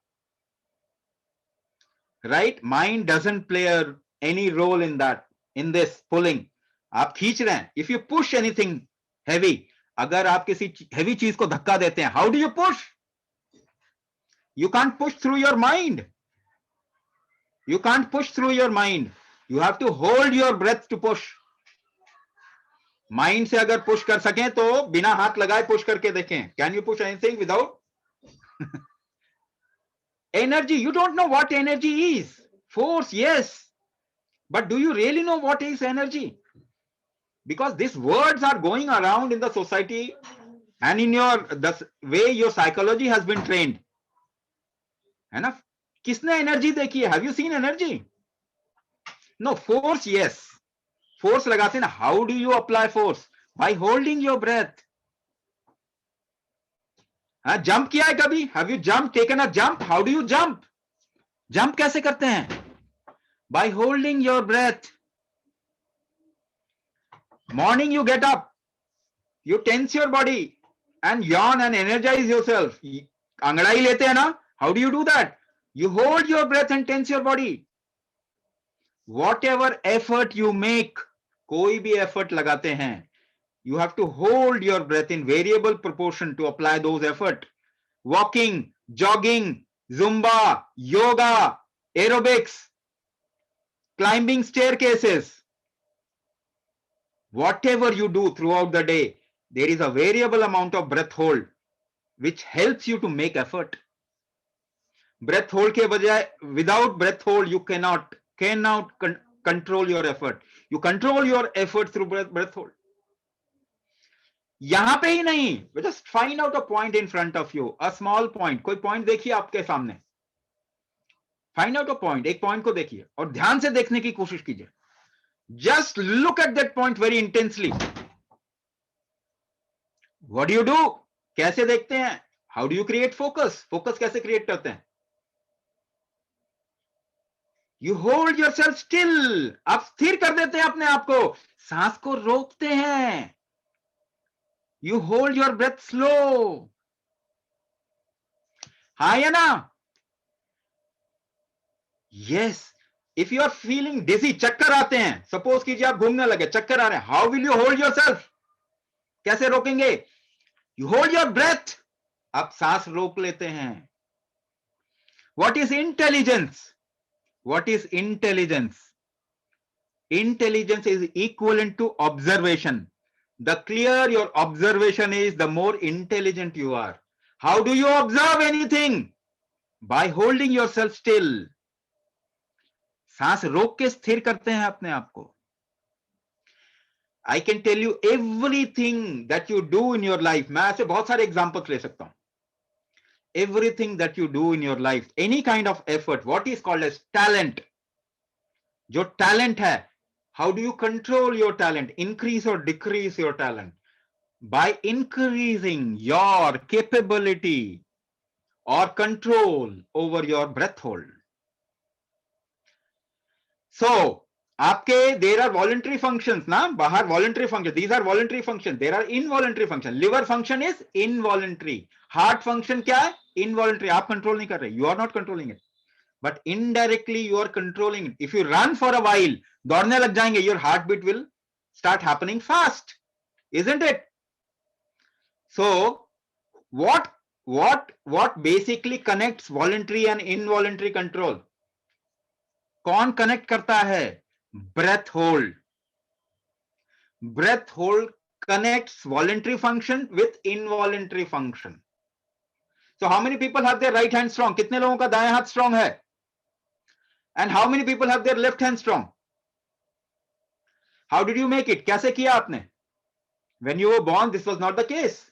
Right? Mind doesn't play any role in that, in this pulling. आप खींच रहे हैं. If you push anything heavy, अगर आप किसी heavy चीज को धक्का देते हैं, how do you push? You can't push through your mind. You can't push through your mind. You have to hold your breath to push. Mind से अगर push कर सकें तो बिना हाथ लगाए push करके देखें. Can you push anything without? Energy. You don't know what energy is. Force, yes. But do you really know what is energy? Because these words are going around in the society and in the way your psychology has been trained. है ना? किसने energy देखी है? Have you seen energy? No, force, yes. Force लगाते हैं ना. How do you apply force? By holding your breath. हाँ, jump किया है कभी? Have you jumped, taken a jump? How do you jump? Jump कैसे करते हैं? By holding your breath. Morning you get up, you tense your body and yawn and energize yourself. अंगड़ाई लेते हैं ना? How do you do that? You hold your breath and tense your body. Whatever effort you make, कोई भी effort लगाते हैं, you have to hold your breath in variable proportion to apply those effort. Walking, jogging, Zumba, yoga, aerobics, climbing staircases. Whatever you do throughout the day, there is a variable amount of breath hold which helps you to make effort. Breath hold के बजाय, without breath hold you cannot control your effort. You control your effort through breath hold. यहां पे ही नहीं, just find out a point in front of you, a small point. कोई point देखिए आपके सामने. Find out a point, एक point को देखिए और ध्यान से देखने की कोशिश कीजिए. Just look at that point very intensely. What do you do? कैसे देखते हैं? How do you create focus? Focus कैसे create करते हैं? You hold yourself still. आप स्थिर कर देते हैं अपने आप को. सांस को रोकते हैं. You hold your breath slow. हाँ या ना? Yes. If you are feeling dizzy, चक्कर आते हैं. Suppose कीजिए आप घूमने लगे, चक्कर आ रहे हैं. How will you hold yourself? कैसे रोकेंगे? You hold your breath. आप सांस रोक लेते हैं. What is intelligence? What is intelligence? Intelligence is equivalent to observation. The clearer your observation is, the more intelligent you are. How do you observe anything? By holding yourself still. सांस रोक के स्थिर करते हैं अपने आप को. I can tell you everything that you do in your life. मैं ऐसे बहुत सारे examples ले सकता हूं. Everything that you do in your life, any kind of effort, what is called as talent. जो talent है, how do you control your talent? Increase or decrease your talent? By increasing your capability or control over your breath hold. So, आपके there are voluntary functions ना, बाहर voluntary functions. These are voluntary functions. There are involuntary functions. Liver function is involuntary. Heart function क्या है? Involuntary. आप control नहीं कर रहे. You are not controlling it. But indirectly you are controlling it. If you run for a while, दौड़ने लग जाएंगे, your heartbeat will start happening fast, isn't it? So what basically connects voluntary and involuntary control? कौन connect करता है? Breath hold. Breath hold connects voluntary function with involuntary function. So how many people have their right hand strong? कितने लोगों का दायां हाथ strong है? And how many people have their left hand strong? How did you make it? कैसे किया आपने? When you were born, this was not the case.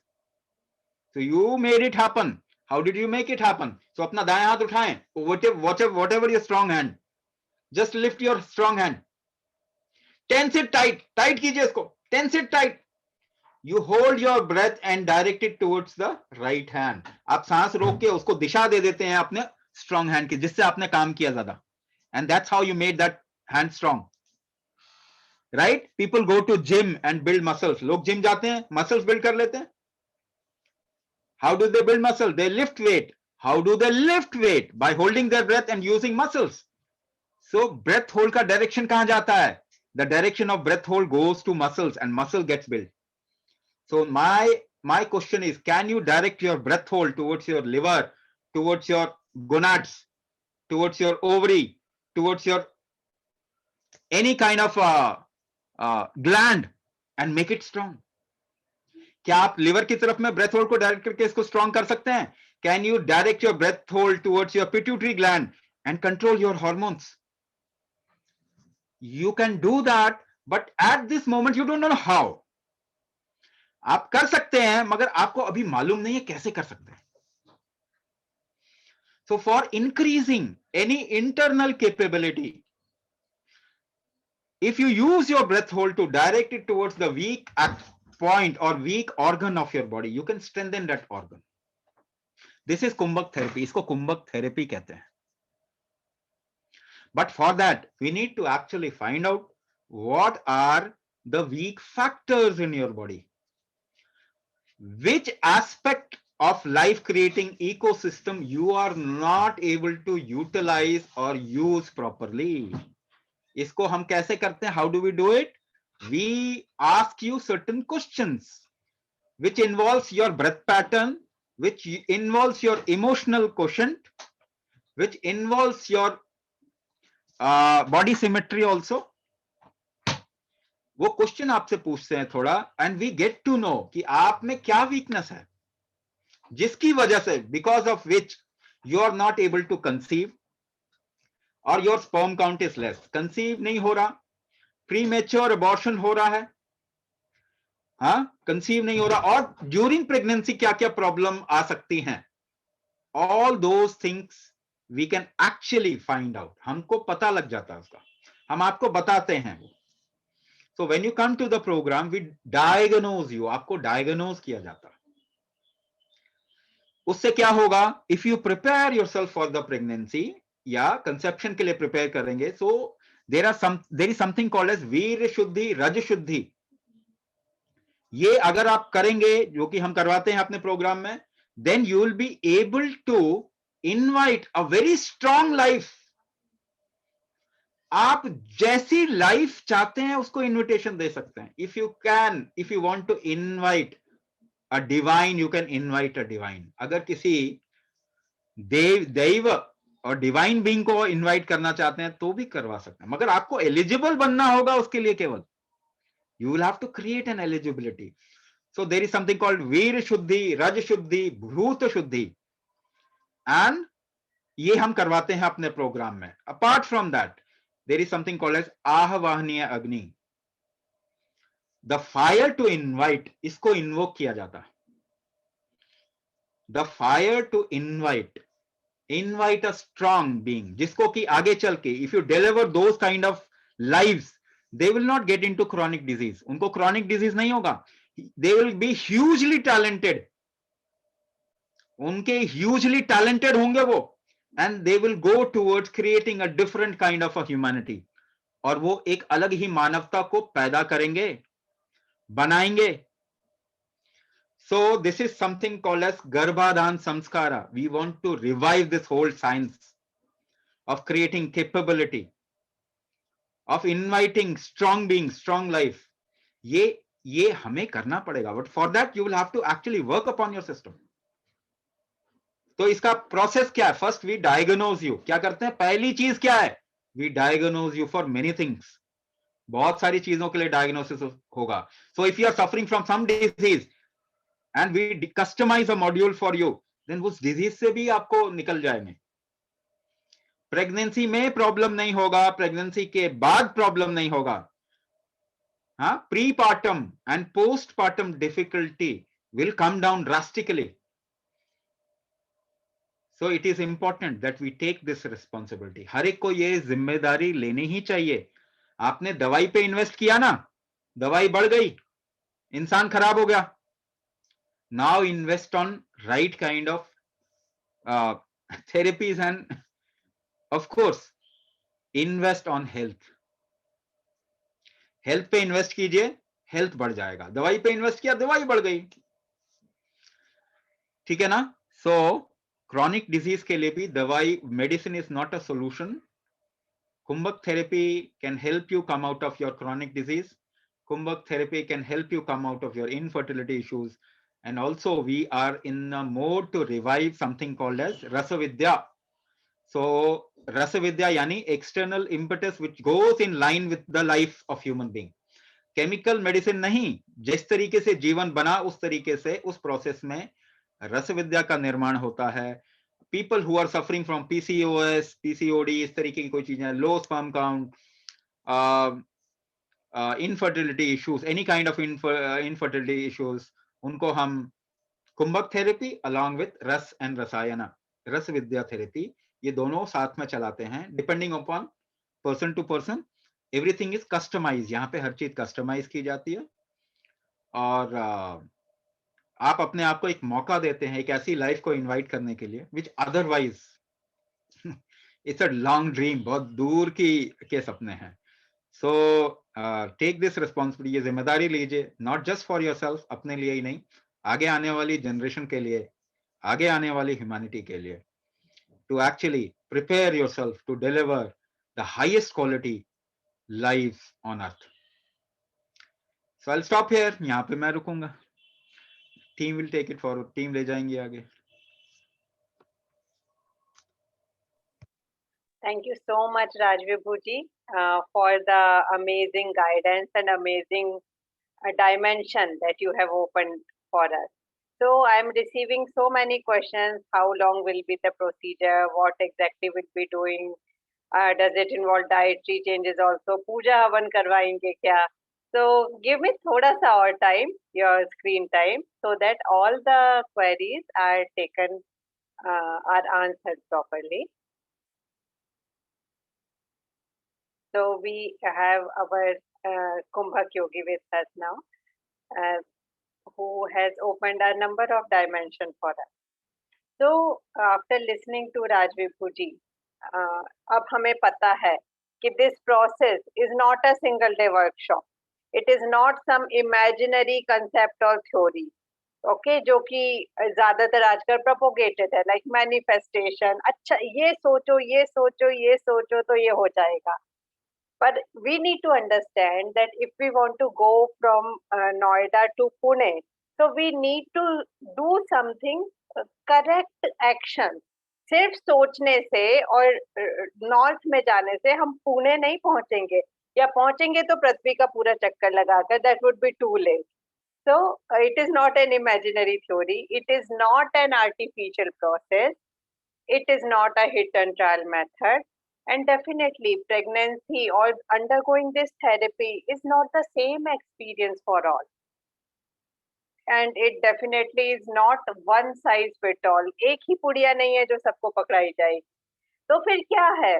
So you made it happen. How did you make it happen? So अपना दायां हाथ उठाएं. Whatever your strong hand. Just lift your strong hand. Tense it tight. Tight कीजिए इसको. Tense it tight. You hold your breath and direct it towards the right hand. आप सांस रोक के उसको दिशा दे देते हैं अपने strong hand की, जिससे आपने काम किया ज्यादा. And that's how you made that hand strong. Right? People go to gym and build muscles. लोग gym जाते हैं, muscles build कर लेते हैं. How do they build muscle? They lift weight. How do they lift weight? By holding their breath and using muscles. So breath hold का direction कहाँ जाता है? The direction of breath hold goes to muscles and muscle gets built. So my question is, can you direct your breath hold towards your liver, towards your gonads, towards your ovary, towards your any kind of gland and make it strong? क्या आप liver की तरफ में breath hold को direct करके इसको strong कर सकते हैं? Can you direct your breath hold towards your pituitary gland and control your hormones? You can do that, but at this moment you don't know how. आप कर सकते हैं, मगर आपको अभी मालूम नहीं है कैसे कर सकते हैं. So for increasing any internal capability, if you use your breath hold to direct it towards the weak point or weak organ of your body, you can strengthen that organ. This is Kumbhak therapy. इसको Kumbhak therapy कहते हैं. But for that, we need to actually find out what are the weak factors in your body. Which aspect of life creating ecosystem you are not able to utilize or use properly. इसको हम कैसे करते हैं? How do we do it? We ask you certain questions which involves your breath pattern, which involves your emotional quotient, which involves your body symmetry also. वो question आपसे पूछते हैं थोड़ा, and we get to know कि आप में क्या weakness है, जिसकी वजह से because of which you are not able to conceive और your sperm count is less. Conceive नहीं हो रहा, प्रीमेच्योर अबॉर्शन हो रहा है, हाँ कंसीव नहीं हो रहा, और ड्यूरिंग प्रेगनेंसी क्या क्या प्रॉब्लम आ सकती हैं. All those things we can actually find out. हमको पता लग जाता है उसका, हम आपको बताते हैं. So when you come to the program, we diagnose you. आपको diagnose किया जाता है. उससे क्या होगा? If you prepare yourself for the pregnancy या conception के लिए prepare करेंगे, so there is something called as वीर शुद्धि, रज शुद्धि. ये अगर आप करेंगे, जो कि हम करवाते हैं अपने प्रोग्राम में, then you will be able to invite a very strong life. आप जैसी लाइफ चाहते हैं उसको इनविटेशन दे सकते हैं. If you want to invite a divine, you can invite a divine. अगर किसी दैव और डिवाइन बीइंग को इनवाइट करना चाहते हैं तो भी करवा सकते हैं, मगर आपको एलिजिबल बनना होगा उसके लिए. केवल you will have to create an eligibility. So there is something called वीर शुद्धि, रज शुद्धि, भूत शुद्धि, एंड ये हम करवाते हैं अपने प्रोग्राम में. Apart from that, there is something called as आहवाहनीय अग्नि. The fire to invite, इसको invoke किया जाता है. The fire to invite a strong being, जिसको कि आगे चल के if you deliver those kind of lives, they will not get into chronic disease. उनको chronic disease नहीं होगा. They will be hugely talented. उनके hugely talented होंगे वो, and they will go towards creating a different kind of a humanity. और वो एक अलग ही मानवता को पैदा करेंगे, बनाएंगे. So this is something called as Garbhadhan Samskara. We want to revive this whole science of creating capability, of inviting strong beings, strong life. ये हमें करना पड़ेगा, but for that you will have to actually work upon your system. तो इसका process क्या है? First we diagnose you. क्या करते हैं? पहली चीज क्या है? We diagnose you for many things. बहुत सारी चीजों के लिए डायग्नोसिस होगा। So if you are suffering from some disease and we customize a module for you, then उस डिजीज से भी आपको निकल जाएंगे। प्रेगनेंसी में प्रॉब्लम नहीं होगा, प्रेगनेंसी के बाद प्रॉब्लम नहीं होगा। हाँ, pre partum and post partum difficulty will come down drastically. So it is important that we take this responsibility. हर एक को ये जिम्मेदारी लेनी ही चाहिए। आपने दवाई पे इन्वेस्ट किया ना, दवाई बढ़ गई, इंसान खराब हो गया। Now invest on right kind of therapies end of course invest on health. Health पे इन्वेस्ट कीजिए, हेल्थ बढ़ जाएगा। दवाई पे इन्वेस्ट किया, दवाई बढ़ गई। ठीक है ना? सो क्रॉनिक डिजीज के लिए भी दवाई, medicine is not a solution. Kumbhak therapy can help you come out of your chronic disease. Kumbhak therapy can help you come out of your infertility issues. And also we are in a mode to revive something called as Rasavidya. So Rasavidya yani external impetus which goes in line with the life of human being. Chemical medicine नहीं, जिस तरीके से जीवन बना उस तरीके से उस प्रोसेस में रस विद्या का निर्माण होता है। People who are suffering from PCOS, PCOD, इस तरीके की कोई चीजें, low sperm count, infertility issues, any kind of infertility issues, उनको हम kumbhak therapy along with ras and rasayan, ras Vidya therapy, ये दोनों साथ में चलाते हैं depending upon person to person. Everything is customize, यहाँ पे हर चीज कस्टमाइज की जाती है। और आप अपने आप को एक मौका देते हैं एक ऐसी लाइफ को इनवाइट करने के लिए विच otherwise it's a long dream, बहुत दूर के सपने हैं। सो टेक दिस रिस्पॉन्सिबिलिटी, ये जिम्मेदारी लीजिए, not just for your self, अपने लिए ही नहीं, आगे आने वाली जनरेशन के लिए, आगे आने वाली ह्यूमैनिटी के लिए, to actually prepare yourself to deliver the highest quality life on earth. So I will stop here, यहाँ पे मैं रुकूंगा। Team will take it forward, team ले जाएंगे आगे। Thank you so much, Rajvibhuji, for the amazing guidance and amazing dimension that you have opened for us. So I'm receiving so many questions. How long will be the procedure? What exactly will be doing? Does it involve dietary changes also? Puja havan karwaenge kya? So give me thoda sa और time, your screen time, so that all the queries are taken, are answered properly. So we have our Kumbhak Yogi with us now, who has opened a number of dimensions for us. So after listening to Rajvibhuji, अब हमें पता है कि this process is not a single day workshop. It is not some imaginary concept or theory. Okay, जो कि ज्यादातर आजकल propagated है, like manifestation. अच्छा ये सोचो, ये सोचो, ये सोचो तो ये हो जाएगा. But we need to understand that if we want to go from Noida to Pune, so we need to do something, correct action. सिर्फ सोचने से और नॉर्थ में जाने से हम पुणे नहीं पहुंचेंगे, या पहुंचेंगे तो पृथ्वी का पूरा चक्कर लगाकर, that would be too late. So it is not an imaginary theory, it is not an artificial process, it is not a hit and trial method. And definitely, pregnancy or undergoing this therapy is not the same experience for all. And it definitely is not one size fit all. एक ही पुड़िया नहीं है जो सबको पकड़ाई जाएगी. तो फिर क्या है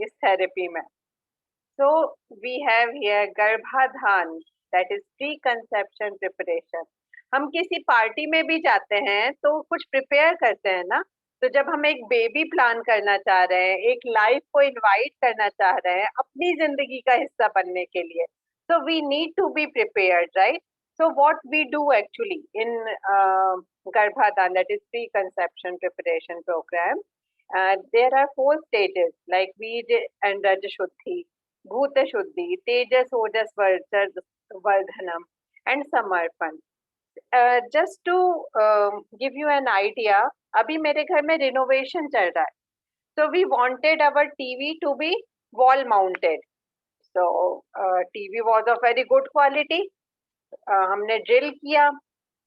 इस थेरेपी में? So we have here गर्भाधान, that is pre-conception preparation. हम किसी पार्टी में भी जाते हैं तो कुछ प्रिपेयर करते हैं ना. तो जब हम एक बेबी प्लान करना चाह रहे हैं, एक लाइफ को इनवाइट करना चाह रहे हैं अपनी जिंदगी का हिस्सा बनने के लिए, so we need to be prepared, right? So what we do actually in Garbhadhan, that is pre-conception preparation program, there are 4 stages like Veer and Raj Shuddhi, Bhuta Shuddhi, Tejas, Ojas, Varjas, Vardhanam and Samarpan. Just to give you an idea, अभी मेरे घर में renovation चल रहा है. So we wanted our TV to be wall mounted. So TV was of very good quality. हमने drill किया,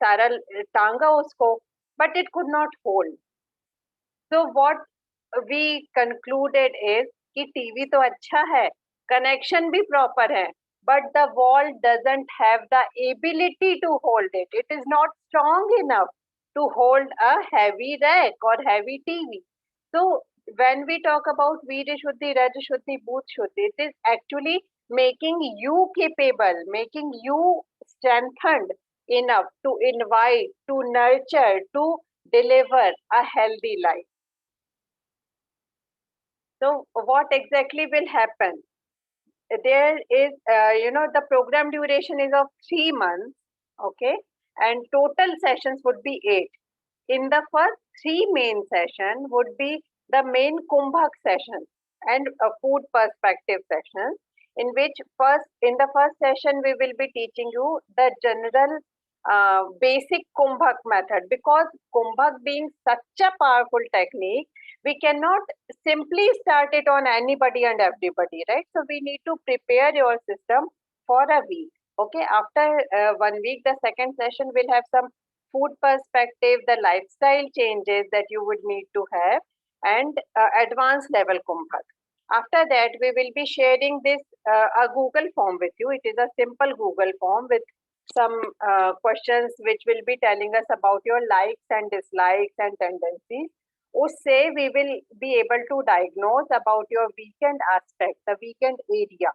सारा टांगा उसको, but it could not hold. So what we concluded is कि TV तो अच्छा है, connection भी proper है, but the wall doesn't have the ability to hold it. It is not strong enough to hold a heavy rack or heavy TV. So when we talk about Veer Shuddhi, Raj Shuddhi, Bhut Shuddhi, it is actually making you capable, making you strengthened enough to invite, to nurture, to deliver a healthy life. So what exactly will happen? There is, the program duration is of 3 months, okay, and total sessions would be 8. In the first 3 main session would be the main Kumbhak session and a food perspective session, in which in the first session we will be teaching you the general basic Kumbhak method, because Kumbhak being such a powerful technique, we cannot simply start it on anybody and everybody, right? So we need to prepare your system for a week. Okay, after 1 week, the second session will have some food perspective, the lifestyle changes that you would need to have, and advanced level Kumbhak. After that, we will be sharing this a Google form with you. It is a simple Google form with some questions which will be telling us about your likes and dislikes and tendencies. Usse we will be able to diagnose about your weekend aspect, the weekend area,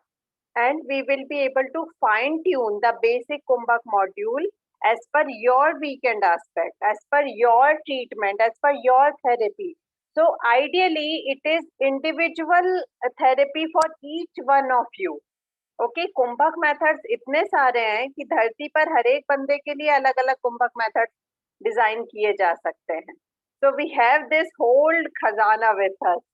and we will be able to fine tune the basic Kumbhak module as per your weekend aspect, as per your treatment, as per your therapy. So ideally, it is individual therapy for each one of you. Okay कुंभक methods इतने सारे हैं कि धरती पर हर एक बंदे के लिए अलग अलग कुंभक मेथड डिजाइन किए जा सकते हैं. So we have this whole khazana with us.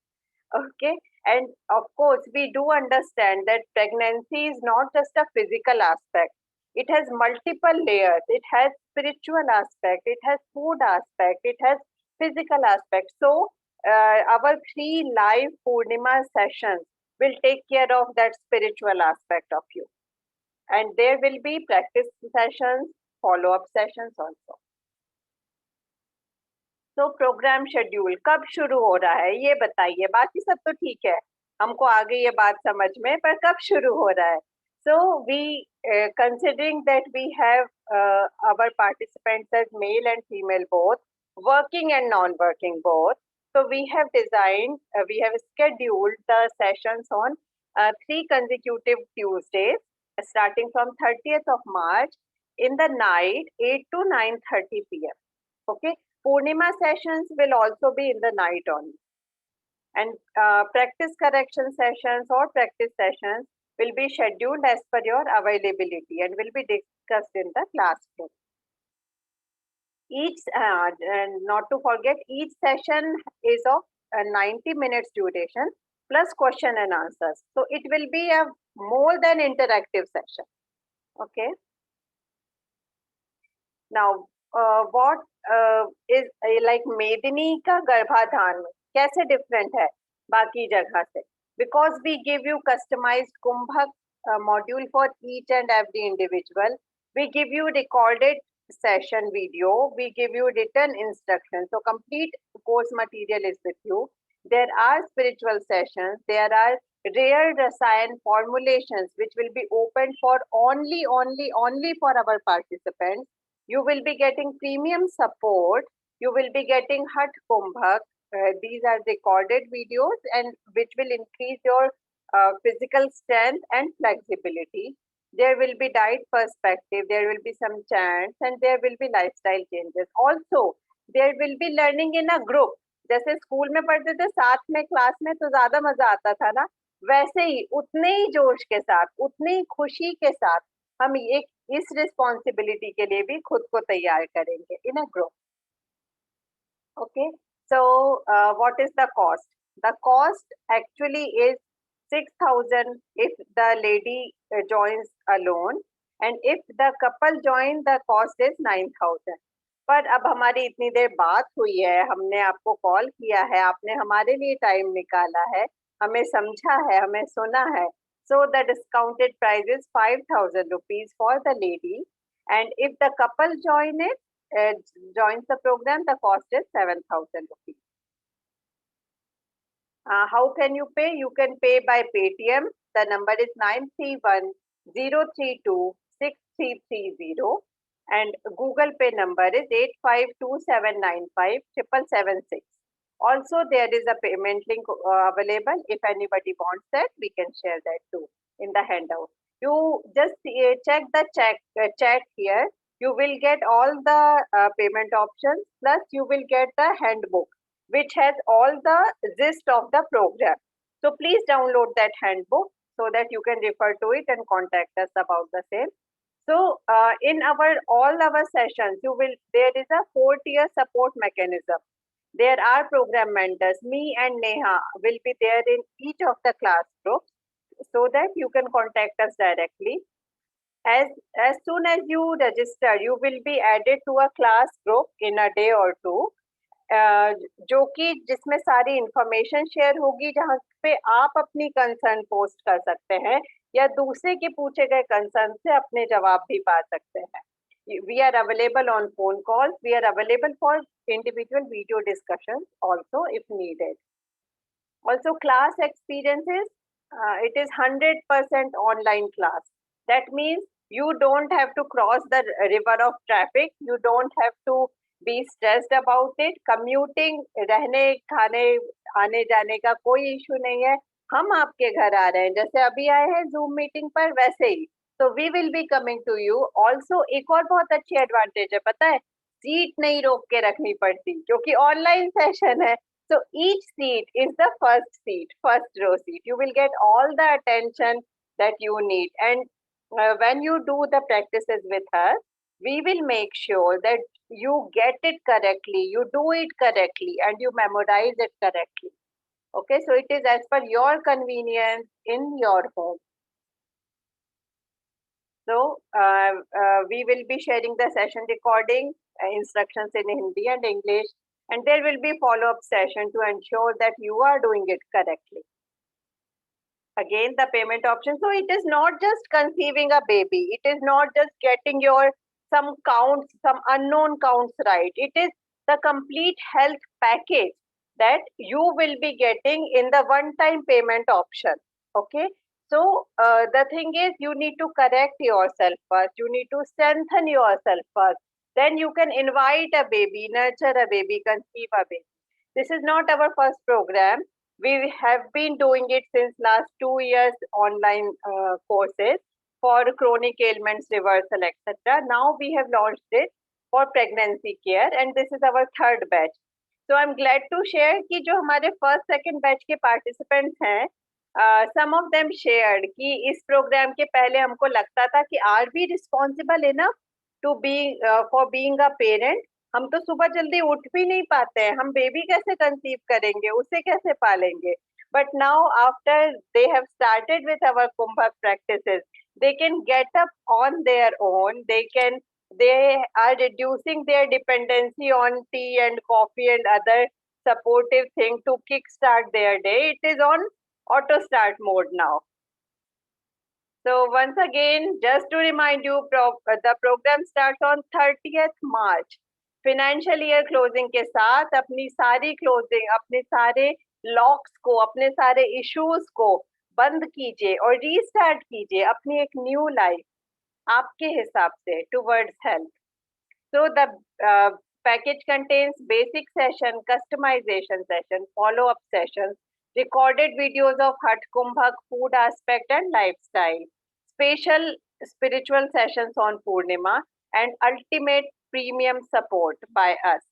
Okay, and of course we do understand that pregnancy is not just a physical aspect. It has multiple layers. It has spiritual aspect, it has food aspect, it has physical aspect. So our 3 live Purnima sessions will take care of that spiritual aspect of you. And there will be practice sessions, follow-up sessions also. तो programme schedule कब शुरू हो रहा है ये बताइए. बाकी सब तो ठीक है, हमको आ गई ये बात समझ में, पर कब शुरू हो रहा है. So we considering that we have our participants as male and female both, working and non-working both. So we have designed, we have scheduled the sessions on 3 consecutive Tuesdays, starting from 30th of March in the night, 8 to 9:30 p.m. Okay, Purnima sessions will also be in the night only. And practice correction sessions or practice sessions will be scheduled as per your availability and will be discussed in the classroom. Each, and not to forget, each session is of 90 minutes duration plus question and answers. So it will be a more than interactive session. Okay. Now, what is like Medini का गर्भाधान कैसे different है बाकी जगह से? Because we give you customized Kumbhak module for each and every individual. We give you recorded session video. We give you written instructions. So complete course material is with you. There are spiritual sessions. There are rare rasayan formulations which will be open for only for our participants. You will be getting premium support. You will be getting Hat Kumbhak. These are recorded videos and which will increase your physical strength and flexibility. There will be diet perspective, there will be some chants, and there will be lifestyle changes. Also, there will be learning in a group. जैसे school में पढ़ते थे साथ में class में तो ज्यादा मजा आता था ना, वैसे ही उतने ही जोश के साथ, उतनी खुशी के साथ हम एक इस रिस्पॉन्सिबिलिटी के लिए भी खुद को तैयार करेंगे in a group. Okay, so what is the cost? The cost actually is 6,000 if the lady joins alone, and if the couple join, the cost is 9,000. पर अब हमारी इतनी देर बात हुई है, हमने आपको कॉल किया है, आपने हमारे लिए टाइम निकाला है, हमें समझा है, हमें सुना है. So the discounted price is 5,000 rupees for the lady, and if the couple joins the program, the cost is 7,000 rupees. How can you pay? You can pay by Paytm. The number is 931-032-6330, and Google Pay number is 8527957776. Also, there is a payment link available. If anybody wants that, we can share that too in the handout. You just check the chat here. You will get all the payment options, plus you will get the handbook, which has all the gist of the program. So please download that handbook so that you can refer to it and contact us about the same. So in all our sessions, there is a 4-tier support mechanism. There are program mentors. Me and Neha will be there in each of the class groups so that you can contact us directly. As soon as you register, you will be added to a class group in a day or two. जो कि जिसमें सारी information share होगी, जहाँ पे आप अपनी concern post कर सकते हैं या दूसरे के पूछे गए कंसर्न से अपने जवाब भी पा सकते हैं. We are available on phone calls. We are available for individual video discussions also if needed. Also, class experiences, it is 100% online class. That means you don't have to cross the river of traffic. You don't have to be stressed about it. Commuting, रहने खाने आने जाने का कोई issue नहीं है. हम आपके घर आ रहे हैं, जैसे अभी आए हैं Zoom मीटिंग पर, वैसे ही. So we will be coming to you. Also, एक और बहुत अच्छी एडवांटेज है, पता है, सीट नहीं रोक के रखनी पड़ती क्योंकि ऑनलाइन सेशन है. So each seat is the first row seat. You will get all the attention that you need. And when you do the practices with us, we will make sure that you get it correctly, you do it correctly, and you memorize it correctly. Okay, so it is as per your convenience in your home. So we will be sharing the session recording, instructions in Hindi and English, and there will be follow-up session to ensure that you are doing it correctly. Again, the payment option. So it is not just conceiving a baby. It is not just getting some counts, some unknown counts right. It is the complete health package that you will be getting in the one-time payment option. Okay. So the thing is, you need to correct yourself first. You need to strengthen yourself first. Then you can invite a baby, nurture a baby, conceive a baby. This is not our first program. We have been doing it since last 2 years, online courses for chronic ailments, reversal, etc. Now we have launched it for pregnancy care, and this is our 3rd batch. So I'm glad to share कि जो हमारे first, second batch के participants हैं, some of them shared कि इस program के पहले हमको लगता था कि are we responsible enough to be for being a parent? हम तो सुबह जल्दी उठ भी नहीं पाते हैं, हम बेबी कैसे कंसीव करेंगे, उसे कैसे पालेंगे. But now after they have started with our Kumbhak practices, they can get up on their own. They are reducing their dependency on tea and coffee and other supportive thing to kickstart their day. It is on auto start mode now. So once again, just to remind you, the program starts on 30th March. Financial year closing के साथ अपनी सारी closing, अपने सारे locks को, अपने सारे issues को बंद कीजिए और restart कीजिए अपनी एक new life आपके हिसाब से towards health. So the package contains basic session, customization session, follow-up sessions, recorded videos of Hat Kumbhak, food aspect and lifestyle, special spiritual sessions on Purnima, and ultimate premium support by us.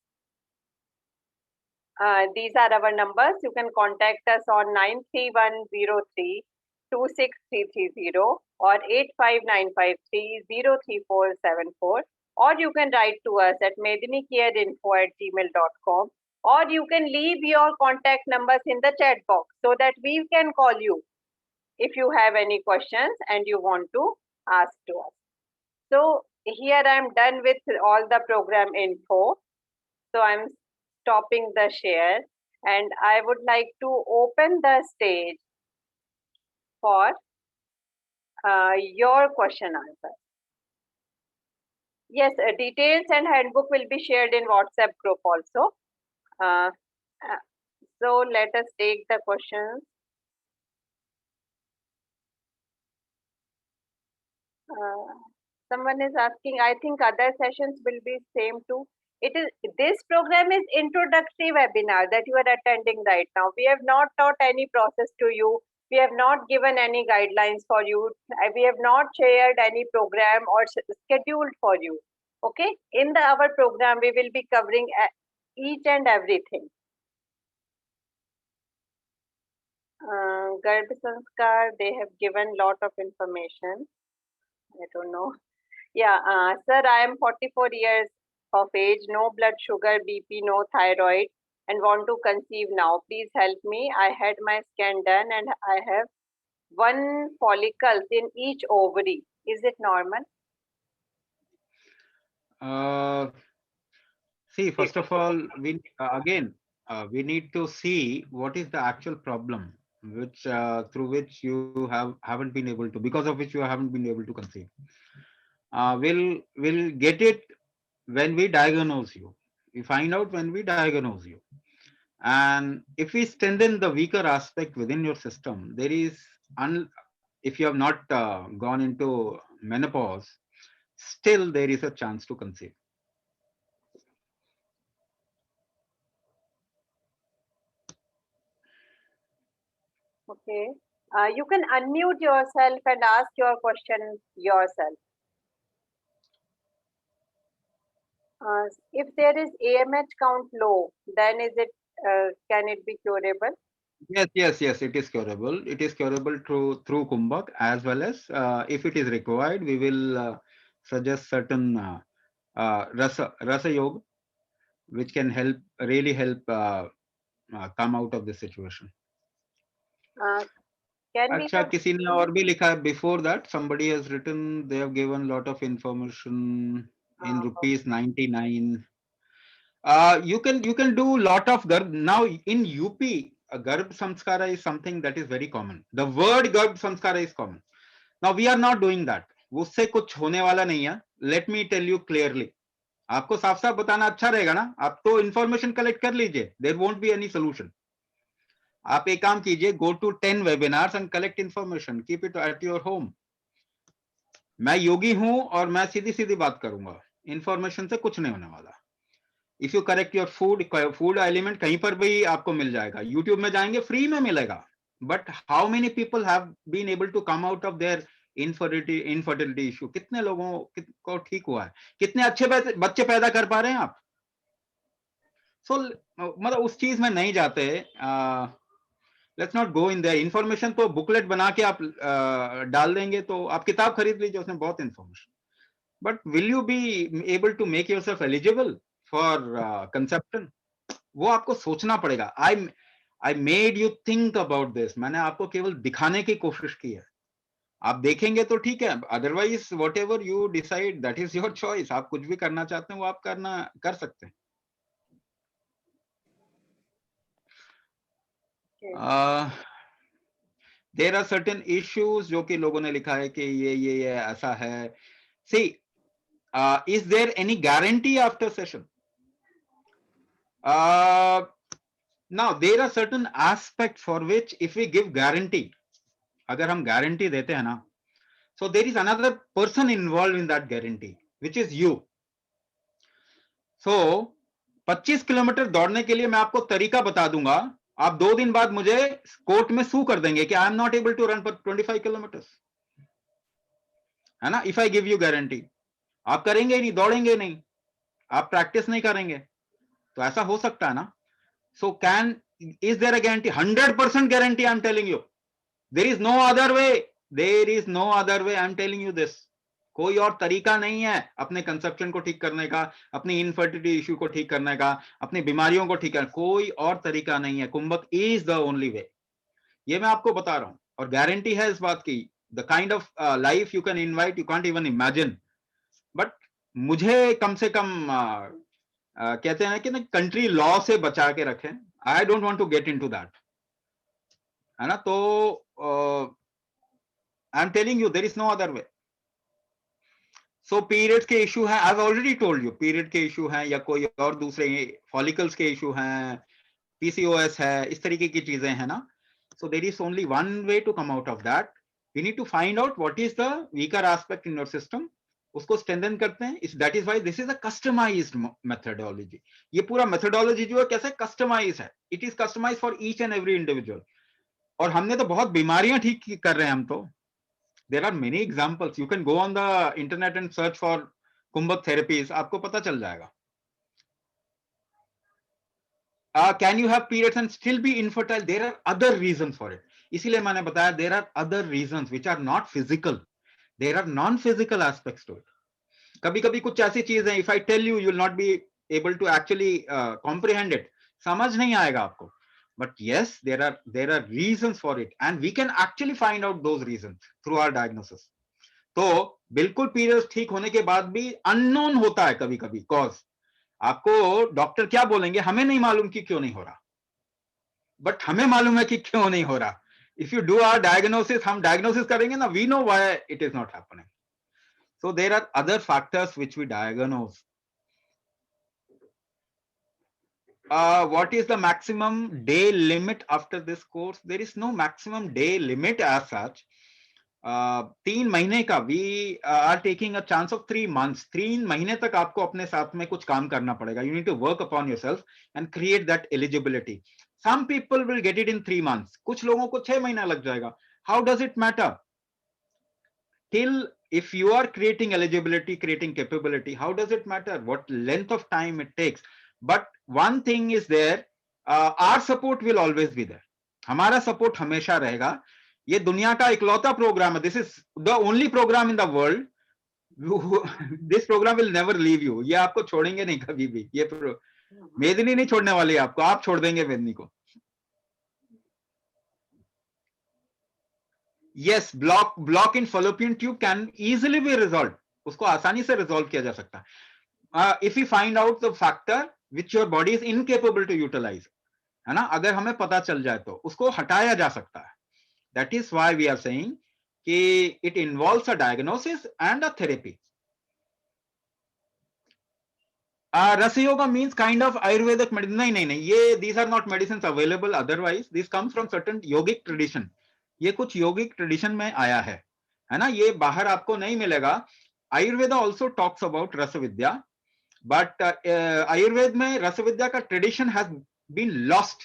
These are our numbers. You can contact us on 93103-26330 or 85953-03474, or you can write to us at medinicareinfo@gmail.com, or you can leave your contact numbers in the chat box so that we can call you if you have any questions and you want to ask to us. So here I'm done with all the program info. So I'm stopping the share and I would like to open the stage for your question answer. Yes, details and handbook will be shared in WhatsApp group also. Uh, uh, so let us take the questions. Someone is asking, I think other sessions will be same too. It is, this program is introductory webinar that you are attending right now. We have not taught any process to you. We have not given any guidelines for you. We have not shared any program or scheduled for you. Okay. In our program, we will be covering each and everything. Garb Sanskar, they have given lot of information. I don't know. Yeah, sir, I am 44 years of age, no blood sugar, BP, no thyroid, and want to conceive now. Please help me. I had my scan done and I have 1 follicles in each ovary. Is it normal? See, first of all, we we need to see what is the actual problem which through which you haven't been able to, because of which you haven't been able to conceive. We'll get it when we diagnose you. We find out when we diagnose you. And if we strengthen the weaker aspect within your system, there is, if you have not gone into menopause, still there is a chance to conceive. Okay. You can unmute yourself and ask your question yourself. If there is AMH count low, then is it can it be curable? Yes, it is curable. It is curable through Kumbhak, as well as if it is required, we will suggest certain rasa yoga, which can really help come out of this situation. Can we अच्छा, किसी ने और भी लिखा है, before that somebody has written, they have given lot of information in rupees 99. You can do lot of garb now in UP. Garb samskara is something that is very common. The word garb samskara is common. Now we are not doing that. उससे कुछ होने वाला नहीं है. Let me tell you clearly. आपको साफ साफ बताना अच्छा रहेगा ना. आप तो इंफॉर्मेशन कलेक्ट कर लीजिए. There won't be any solution. आप एक काम कीजिए, go to 10 webinars and collect information. Keep it at your home. मैं योगी हूं और मैं सीधी सीधी बात करूंगा. इंफॉर्मेशन से कुछ नहीं होने वाला. If you correct your food element कहीं पर भी आपको मिल जाएगा. यूट्यूब में जाएंगे, फ्री में मिलेगा. But how many people have been able to come out of their infertility issue? कितने लोगों को ठीक हुआ है? कितने अच्छे बच्चे पैदा कर पा रहे हैं आप? सो मतलब उस चीज में नहीं जाते. Let's not go in their. Information तो बुकलेट बना के आप डाल देंगे, तो आप किताब खरीद लीजिए, उसमें बहुत information. But will you be able to make yourself eligible for conception? वो आपको सोचना पड़ेगा. I made you think about this. मैंने आपको केवल दिखाने की कोशिश की है. आप देखेंगे तो ठीक है, otherwise what ever you decide, that is your choice. आप कुछ भी करना चाहते हैं वो आप कर सकते हैं. देयर आर सर्टेन इश्यूज जो कि लोगों ने लिखा है कि ये ऐसा है. सी, is there any guarantee after session? Now there are certain aspects for which if we give guarantee, अगर हम guarantee देते हैं ना, so there is another person involved in that guarantee, which is you. So 25 kilometre दौड़ने के लिए मैं आपको तरीका बता दूंगा. आप 2 दिन बाद मुझे कोर्ट में सू कर देंगे कि I am not able to run for 25 kilometre, है ना. If I give you guarantee, आप करेंगे ही नहीं, दौड़ेंगे नहीं, आप प्रैक्टिस नहीं करेंगे, तो ऐसा हो सकता है ना. So is there a guarantee? 100% guarantee I'm telling you. There is no other way. There is no other way. I'm telling you this. कोई और तरीका नहीं है अपने कंसेप्शन को ठीक करने का, अपनी इनफर्टिलिटी इश्यू को ठीक करने का, अपनी बीमारियों को ठीक करने का. कोई और तरीका नहीं है. कुंभक इज द ओनली वे. ये मैं आपको बता रहा हूं, और गारंटी है इस बात की. The kind of life you can invite, you can't even imagine. But मुझे कम से कम कहते हैं कि ना कंट्री लॉ से बचा के रखें. I don't want to get into that, है ना. तो I am telling you there is no other way. So periods के इशू हैं, I have already told you, period के इशू हैं या कोई और दूसरे फॉलिकल्स के इशू हैं, पीसीओएस है, इस तरीके की चीजें हैं ना. So there is only one way to come out of that. We need to find out what is the weaker aspect in your system, उसको स्ट्रेंथन करते हैं. इस that is why this is a customized methodology. ये पूरा methodology जो है कैसे customize है, it is customize for each and every individual. और हमने तो बहुत बीमारियां ठीक कर रहे हैं हम तो. There are many examples. You can go on the internet and search for कुंभक therapies. आपको पता चल जाएगा. Can you have periods and still be infertile? There are other reasons for it. इसीलिए मैंने बताया there are other reasons which are not physical. There are non-physical aspects to it. कभी-कभी कुछ ऐसी चीज है, if I tell you, you will not be able to actually comprehend it. समझ नहीं आएगा आपको. But yes, there are reasons for it, and we can actually find out those reasons through our diagnosis. तो बिल्कुल periods ठीक होने के बाद भी अननोन होता है कभी कभी कॉज. आपको डॉक्टर क्या बोलेंगे, हमें नहीं मालूम कि क्यों नहीं हो रहा, बट हमें मालूम है कि क्यों नहीं हो रहा. If you do our diagnosis, हम डायग्नोसिस करेंगे ना, we know why it is not happening. So there are other factors which we diagnose. What is the maximum day limit after this course? There is no maximum day limit as such. 3 महीने का we are taking a chance of 3 months. 3 महीने तक आपको अपने साथ में कुछ काम करना पड़ेगा. You need to work upon yourself and create that eligibility. Some people will get it in 3 months. कुछ लोगों को 6 महीना लग जाएगा. How does it matter? Till if you are creating eligibility, creating capability, how does it matter what length of time it takes? But one thing is there, our support will always be there. हमारा support हमेशा रहेगा. ये दुनिया का इकलौता programme है. This is the only programme in the world. This programme will never leave you. ये आपको छोड़ेंगे नहीं कभी भी. ये मेदिनी नहीं छोड़ने वाली आपको, आप छोड़ देंगे मेदिनी को. Yes, block in fallopian tube can easily be resolved. उसको आसानी से resolve किया जा सकता है. If we find out the factor which your body is incapable to utilize, है ना, अगर हमें पता चल जाए तो उसको हटाया जा सकता है. That is why we are saying कि it involves a diagnosis and a therapy. Rasa Yoga means kind of Ayurvedic medicine. नहीं, ये these are not medicines available otherwise. This comes from certain yogic tradition. ये कुछ योगिक tradition में आया है ना. ये बाहर आपको नहीं मिलेगा. आयुर्वेदा ऑल्सो टॉक्स अबाउट रस विद्या, बट आयुर्वेद में रस विद्या का tradition has been lost,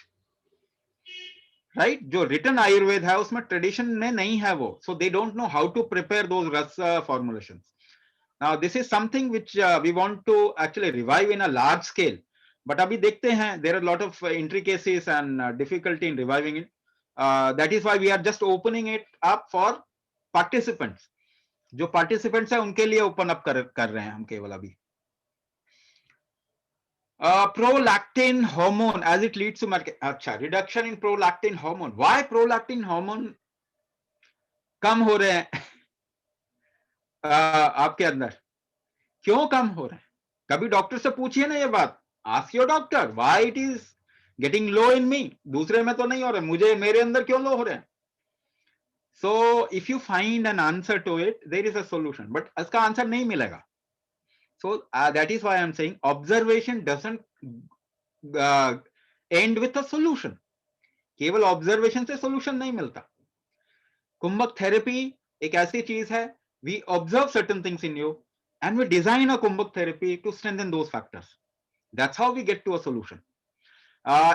right. जो रिटन आयुर्वेद है उसमें ट्रेडिशन में नहीं है वो. So they don't know how to prepare those रस formulations. Now this is something which we want to actually revive in a large scale. But अभी देखते हैं there are lot of intricacies and difficulty in reviving it. That is why we are just opening it up for participants. जो participants है उनके लिए open up कर रहे हैं हम केवल अभी. Prolactin hormone as it leads to अच्छा, reduction in prolactin hormone. Why prolactin hormone कम हो रहे हैं आपके अंदर? क्यों कम हो रहे हैं? कभी डॉक्टर से पूछिए ना ये बात. Ask your doctor why it is getting low in me. दूसरे में तो नहीं हो रहे, मुझे मेरे अंदर क्यों लो हो रहे हैं? So if you find an answer to it, there is a solution. But इसका आंसर नहीं मिलेगा. So that is why I am saying observation doesn't end with a solution. केवल observation से solution नहीं मिलता. कुंभक therapy एक ऐसी चीज है, we observe certain things in you and we design a कुंभक therapy to strengthen those factors. That's how we get to a solution.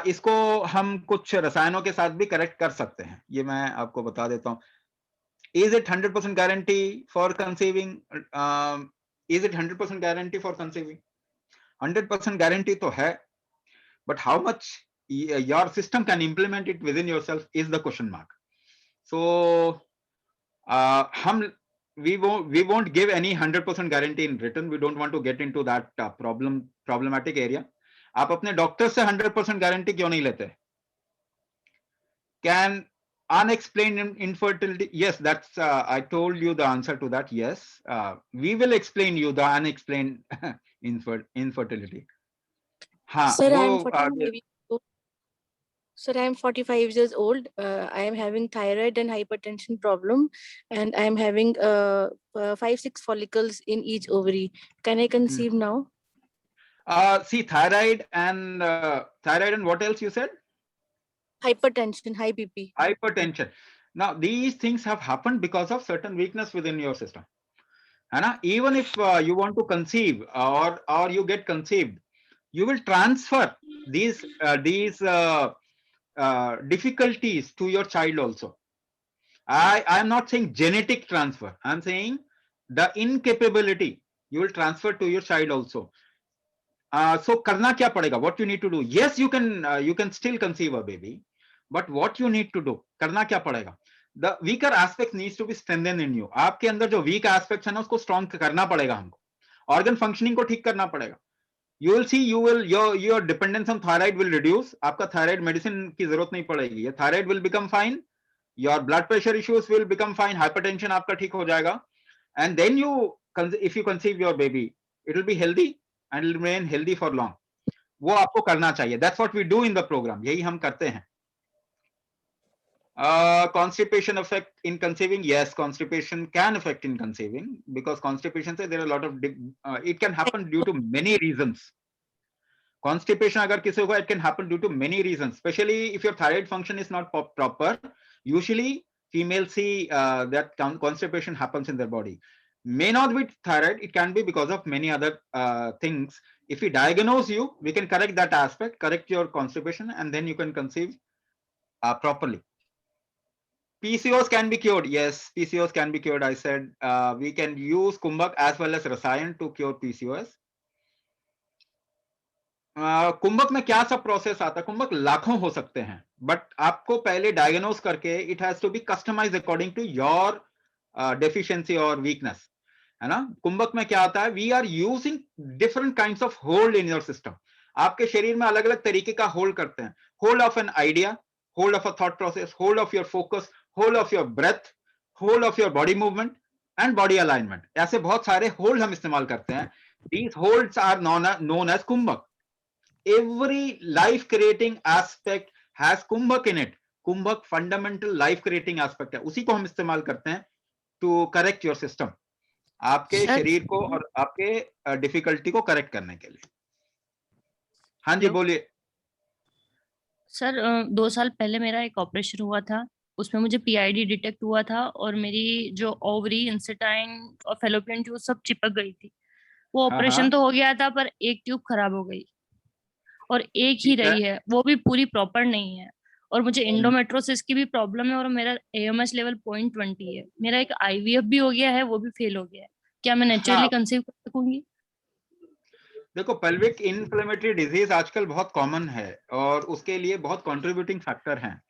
इसको हम कुछ रसायनों के साथ भी करेक्ट कर सकते हैं. ये मैं आपको बता देता हूं. Is it 100% guarantee for conceiving? Is it 100% guarantee for conceiving? 100% guarantee तो है, but how much your system can implement it within yourself is the question mark. So we won't give any 100% guarantee in written. We don't want to get into that problematic area. आप अपने doctor से 100% guarantee क्यों नहीं लेते? Can Unexplained infertility. Yes, that's I told you the answer to that. Yes, we will explain you the unexplained infertility. हाँ Sir, I am वो 45 years old. Sir, I am 45 years old. I am having thyroid and hypertension problem, and I am having 5-6 follicles in each ovary. Can I conceive now? see thyroid and what else you said? Hypertension, high BP. Hypertension. Now these things have happened because of certain weakness within your system. And even if you want to conceive or you get conceived, you will transfer these difficulties to your child also. I am not saying genetic transfer. I am saying the incapability you will transfer to your child also. So karna kya padega? What you need to do? Yes, you can still conceive a baby, but what you need to do? Karna kya padega? The weaker aspect needs to be strengthened in you. आपके अंदर जो weak aspects है ना उसको strong करना पड़ेगा हमको. Organ functioning को ठीक करना पड़ेगा. You will see your dependence on thyroid will reduce. आपका thyroid medicine की जरूरत नहीं पड़ेगी. Your thyroid will become fine. Your blood pressure issues will become fine. Hypertension आपका ठीक हो जाएगा. And then if you conceive your baby, it will be healthy and will remain healthy for long. वो आपको करना चाहिए. That's what we do in the program. यही हम करते हैं. Constipation effect in conceiving? Yes, constipation can affect in conceiving because constipation there are a lot of it can happen due to many reasons. Constipation agar kisi ko, it can happen due to many reasons, especially if your thyroid function is not proper. Usually females see that constipation happens in their body. May not be thyroid, it can be because of many other things. If we diagnose you, we can correct that aspect, correct your constipation, and then you can conceive properly. PCOS can be cured. Yes, PCOS can be cured. I said we can use Kumbhak as well as Rasayan to cure PCOS. कुंभक में क्या सब process आता है? कुंभक लाखों हो सकते हैं, but आपको पहले डायग्नोज करके it has to be customised according to your deficiency और वीकनेस, है ना? कुंभक में क्या आता है? We are using different kinds of hold in your system. आपके शरीर में अलग अलग तरीके का होल्ड करते हैं. Hold of an idea, hold of a thought process, hold of your focus, hold of your breath, hold of your body movement and body alignment. ऐसे बहुत सारे होल्ड हम इस्तेमाल करते हैं. These holds are known as kumbhaka. Every life creating aspect has kumbhak in it. Kumbhak fundamental life creating aspect है, उसी को हम इस्तेमाल करते हैं to correct your system, आपके शरीर को और आपके डिफिकल्टी को करेक्ट करने के लिए. हाँ जी बोलिए. सर 2 साल पहले मेरा एक ऑपरेशन हुआ था, उसमें मुझे PID डिटेक्ट हुआ था और मेरी जो ओवरी, इंसेटाइन और फैलोपियन ट्यूब सब चिपक गई थी. वो ऑपरेशन तो हो गया था पर एक ट्यूब खराब हो गई और एक ही रही है, वो भी पूरी प्रॉपर नहीं है. और मुझे एंडोमेट्रोसिस की भी प्रॉब्लम है और मेरा AMH लेवल 0.20 है. मेरा एक IVF भी हो गया है, वो भी फेल हो गया है. क्या मैं नेचुरली कंसीव कर सकूंगी? देखो, पेल्विक इन्फ्लेमेटरी डिजीज आजकल बहुत कॉमन है और उसके लिए बहुत कंट्रीब्यूटिंग फैक्टर हैं.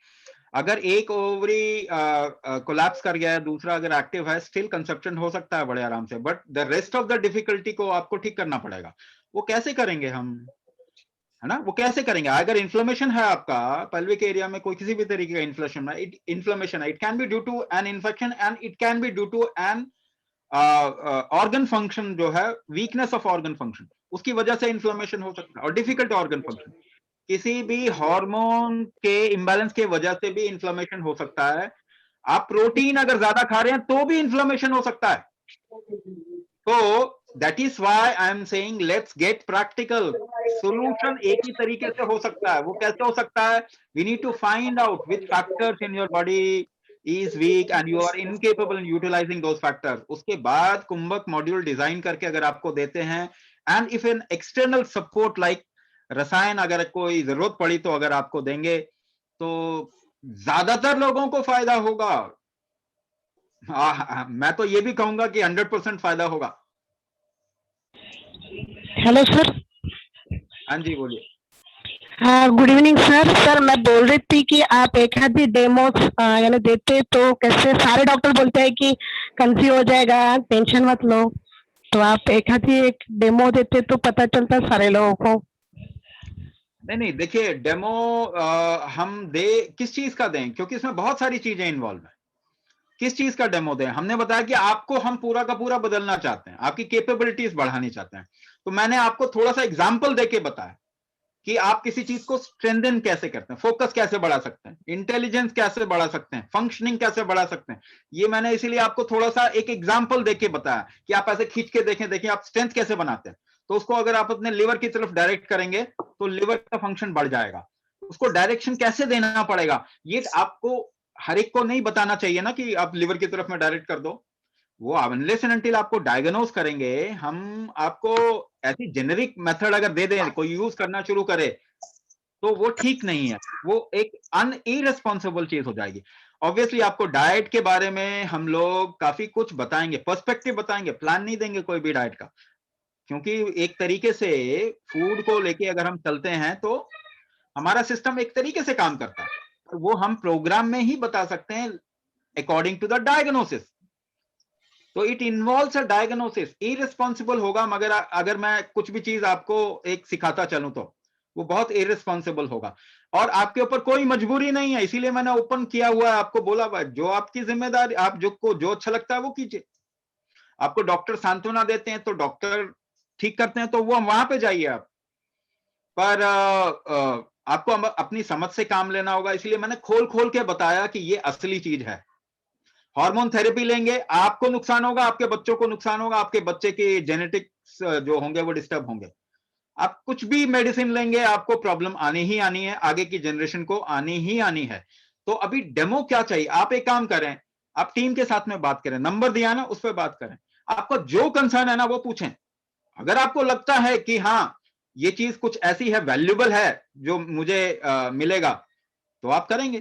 अगर एक ओवरी कोलैप्स कर गया है, दूसरा अगर एक्टिव है, स्टिल कंसेप्शन हो सकता है बड़े आराम से, but the rest of the difficulty को आपको ठीक करना पड़ेगा. वो कैसे करेंगे हम, है ना? वो कैसे करेंगे? अगर इन्फ्लेमेशन है आपका पेल्विक एरिया में, कोई किसी भी तरीके का इन्फ्लेमेशन है, it can be due to an infection and it can be due to an organ function जो है, वीकनेस ऑफ ऑर्गन फंक्शन, उसकी वजह से इन्फ्लेमेशन हो सकता है. और डिफिकल्ट ऑर्गन फंक्शन, किसी भी हार्मोन के इम्बैलेंस के वजह से भी इन्फ्लेमेशन हो सकता है. आप प्रोटीन अगर ज्यादा खा रहे हैं तो भी इन्फ्लेमेशन हो सकता है. तो that is why I am saying let's get practical. Solution एक ही तरीके से हो सकता है. वो कैसे हो सकता है? We need to find out which factors in your body is weak and you are incapable in utilizing those factors. उसके बाद कुंभक मॉड्यूल डिजाइन करके अगर आपको देते हैं, and if an external support like रसायन अगर कोई जरूरत पड़ी तो अगर आपको देंगे तो ज्यादातर लोगों को फायदा होगा. मैं तो ये भी कहूंगा कि 100% फायदा होगा. Hello sir. हाँ जी बोलिए. हाँ, गुड इवनिंग सर. सर मैं बोल रही थी कि आप एक आधी डेमो यानी देते तो कैसे, सारे डॉक्टर बोलते हैं कि कंसीव हो जाएगा, टेंशन मत लो, तो आप एक आधी एक डेमो देते तो पता चलता सारे लोगों को. नहीं नहीं, देखिए डेमो हम दे किस चीज का दें, क्योंकि इसमें बहुत सारी चीजें इन्वॉल्व है। किस चीज का डेमो दें? हमने बताया कि आपको हम पूरा का पूरा बदलना चाहते हैं, आपकी कैपेबिलिटीज बढ़ानी चाहते हैं, तो मैंने आपको थोड़ा सा एग्जाम्पल देके बताया कि आप किसी चीज को स्ट्रेंथन कैसे करते हैं, फोकस कैसे बढ़ा सकते हैं, इंटेलिजेंस कैसे बढ़ा सकते हैं, फंक्शनिंग कैसे बढ़ा सकते हैं। ये मैंने इसीलिए आपको थोड़ा सा एक एग्जाम्पल देके बताया कि आप ऐसे खींच के देखें, देखिए आप स्ट्रेंथ कैसे बनाते हैं। तो उसको अगर आप अपने लिवर की तरफ डायरेक्ट करेंगे तो लिवर का फंक्शन बढ़ जाएगा। उसको डायरेक्शन कैसे देना पड़ेगा, ये आपको हर एक को नहीं बताना चाहिए ना कि आप लिवर की तरफ में डायरेक्ट कर दो। वो अनलेस एंड अनटिल आपको डायग्नोज करेंगे, हम आपको ऐसी जेनेरिक मेथड अगर दे दें, कोई यूज करना शुरू करे, तो वो ठीक नहीं है, वो एक इररेस्पॉन्सिबल चीज हो जाएगी। ऑब्वियसली आपको डाइट के बारे में हम लोग काफी कुछ बताएंगे, पर्सपेक्टिव बताएंगे, प्लान नहीं देंगे कोई भी डाइट का, क्योंकि एक तरीके से फूड को लेके अगर हम चलते हैं तो हमारा सिस्टम एक तरीके से काम करता है, तो वो हम प्रोग्राम में ही बता सकते हैं अकॉर्डिंग टू द डायग्नोसिस। तो it involves a diagnosis. Irresponsible होगा मगर अगर मैं कुछ भी चीज आपको एक सिखाता चलूं तो वो बहुत इररिस्पॉन्सिबल होगा, और आपके ऊपर कोई मजबूरी नहीं है, इसीलिए मैंने ओपन किया हुआ है, आपको बोला हुआ है, जो आपकी जिम्मेदारी, आप जो अच्छा लगता है वो कीजिए। आपको डॉक्टर सांत्वना देते हैं तो डॉक्टर ठीक करते हैं तो वो वहां पे जाइए आप, पर आपको अपनी समझ से काम लेना होगा, इसलिए मैंने खोल खोल के बताया कि ये असली चीज है। हार्मोन थेरेपी लेंगे, आपको नुकसान होगा, आपके बच्चों को नुकसान होगा, आपके बच्चे के जेनेटिक्स जो होंगे वो डिस्टर्ब होंगे। आप कुछ भी मेडिसिन लेंगे आपको प्रॉब्लम आनी ही आनी है, आगे की जनरेशन को आनी ही आनी है। तो अभी डेमो क्या चाहिए, आप एक काम करें, आप टीम के साथ में बात करें, नंबर दिया ना उस पर बात करें, आपका जो कंसर्न है ना वो पूछें। अगर आपको लगता है कि हाँ ये चीज कुछ ऐसी है, वैल्यूबल है, जो मुझे मिलेगा, तो आप करेंगे,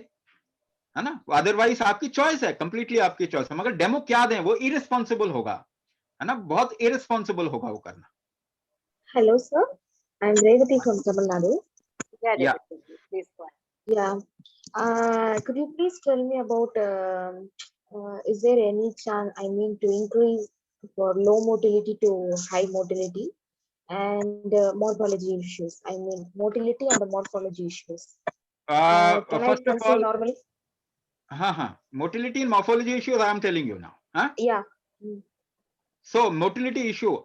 है ना। अदरवाइज आपकी चॉइस है, कंप्लीटली आपकी चॉइस है, मगर डेमो क्या दें वो इररिस्पॉन्सिबल होगा, है ना, बहुत इररिस्पॉन्सिबल होगा वो करना। Hello, sir. I'm Revati from Tamil Nadu. Yeah, Yeah. definitely. Please go ahead. Yeah. Could you please tell me about is there any chance, I mean, to increase for low motility to high motility and morphology issues? I mean, motility and the morphology issues. Can I first of conceive all, normally? हाँ, motility and morphology issues I am telling you now, huh? Yeah. So motility issue,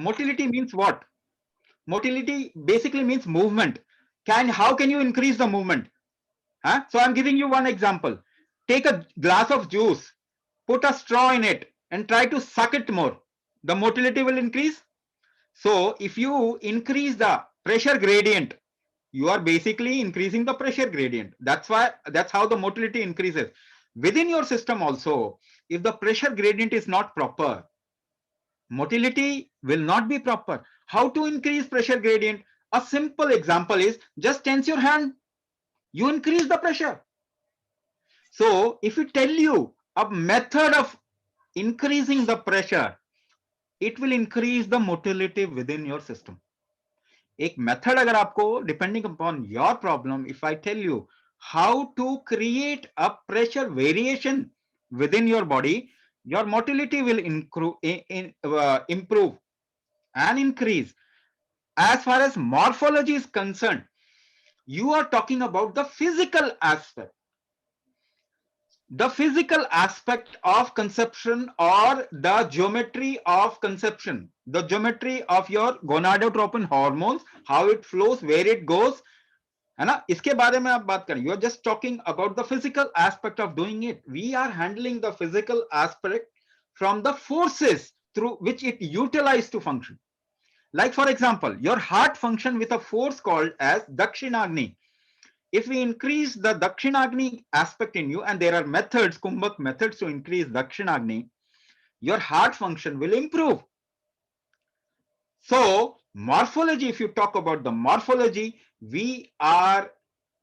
motility means what? Motility basically means movement. How can you increase the movement? Huh? So I'm giving you one example. Take a glass of juice, put a straw in it and try to suck it more. The motility will increase. So if you increase the pressure gradient, you are basically increasing the pressure gradient. That's how the motility increases. Within your system also, if the pressure gradient is not proper, motility will not be proper. How to increase pressure gradient? A simple example is just tense your hand. You increase the pressure. So if we tell you a method of increasing the pressure, it will increase the motility within your system. एक method अगर आपको, depending upon your problem, if I tell you how to create a pressure variation within your body, your motility will improve and increase. As far as morphology is concerned, you are talking about the physical aspect. The physical aspect of conception or the geometry of conception, the geometry of your gonadotropin hormones, how it flows, where it goes, है ना, इसके बारे में आप बात करें. You are just talking about the physical aspect of doing it. We are handling the physical aspect from the forces through which it utilized to function. Like for example, your heart function with a force called as Dakshinagni. If we increase the Dakshinagni aspect in you, and there are methods, Kumbhak methods to increase Dakshinagni, your heart function will improve. So morphology, if you talk about the morphology, we are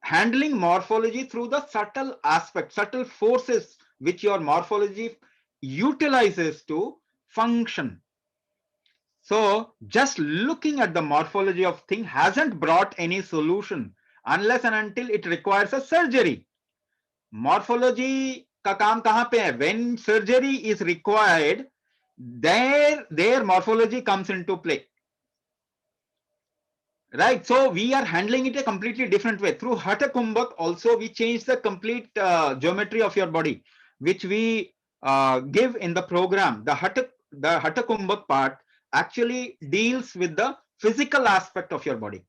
handling morphology through the subtle aspect, subtle forces which your morphology utilizes to function. So just looking at the morphology of thing hasn't brought any solution unless and until it requires a surgery. Morphology का काम कहां पे है? When surgery is required, their morphology comes into play. Right. So we are handling it a completely different way. Through Hatha Kumbhak, also we change the complete geometry of your body, which we give in the program. The Hatha Kumbhak part actually deals with the physical aspect of your body.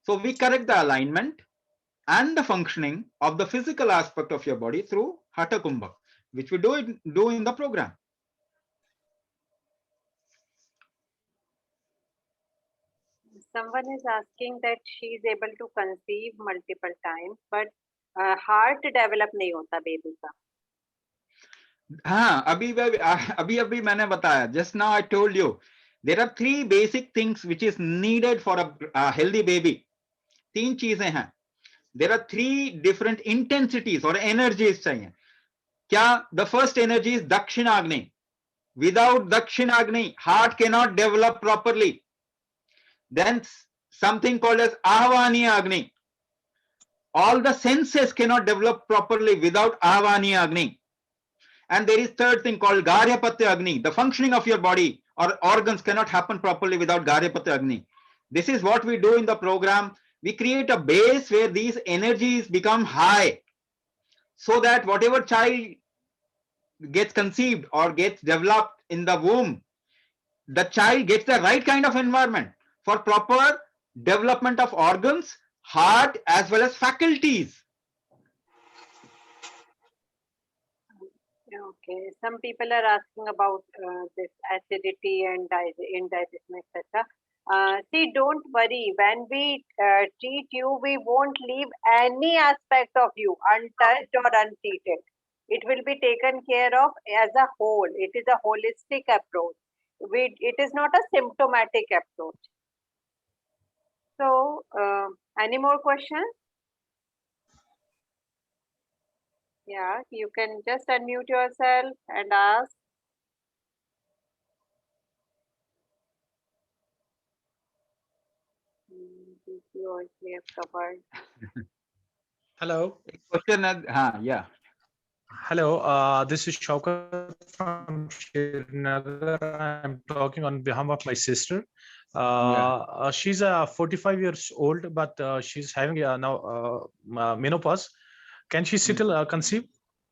So we correct the alignment and the functioning of the physical aspect of your body through Hatha Kumbhak, which we do in the program. Someone is asking that she is able to conceive multiple times, but heart develop नहीं होता baby का. हाँ, अभी मैंने बताया. Just now I told you there are 3 basic things which is needed for a healthy baby. 3 चीजें हैं. There are 3 different intensities or energies चाहिए. क्या? The first energy is Dakshinagni. Without Dakshinagni, heart cannot develop properly. Then something called as Ahvaniya Agni. All the senses cannot develop properly without Ahvaniya Agni. And there is third thing called Garyapatya Agni. The functioning of your body or organs cannot happen properly without Garyapatya Agni. This is what we do in the program. We create a base where these energies become high, so that whatever child gets conceived or gets developed in the womb, the child gets the right kind of environment for proper development of organs, heart, as well as faculties. Okay, some people are asking about this acidity and indigestion, etc. See, don't worry. When we treat you, we won't leave any aspect of you untouched or untreated. It will be taken care of as a whole. It is a holistic approach. It is not a symptomatic approach. So, any more questions? Yeah, you can just unmute yourself and ask. You also have covered. Hello. Question is, yeah. Hello, this is Shaukat from Srinagar. I'm talking on behalf of my sister. She's 45 years old, but she's having now menopause. Can she still conceive?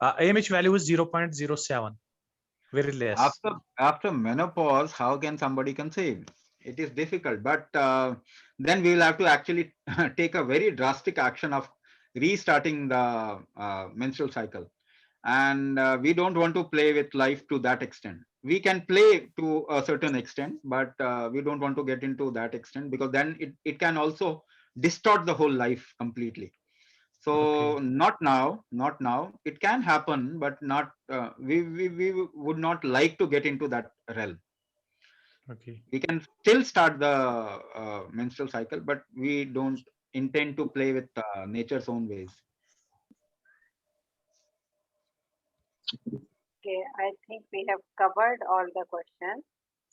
AMH value is 0.07, very less. After menopause, how can somebody conceive? It is difficult, but then we will have to actually take a very drastic action of restarting the menstrual cycle. And we don't want to play with life to that extent. We can play to a certain extent, but we don't want to get into that extent, because then it can also distort the whole life completely. So not now. It can happen, but not. We would not like to get into that realm. Okay. We can still start the menstrual cycle, but we don't intend to play with nature's own ways. Okay, I think we have covered all the questions.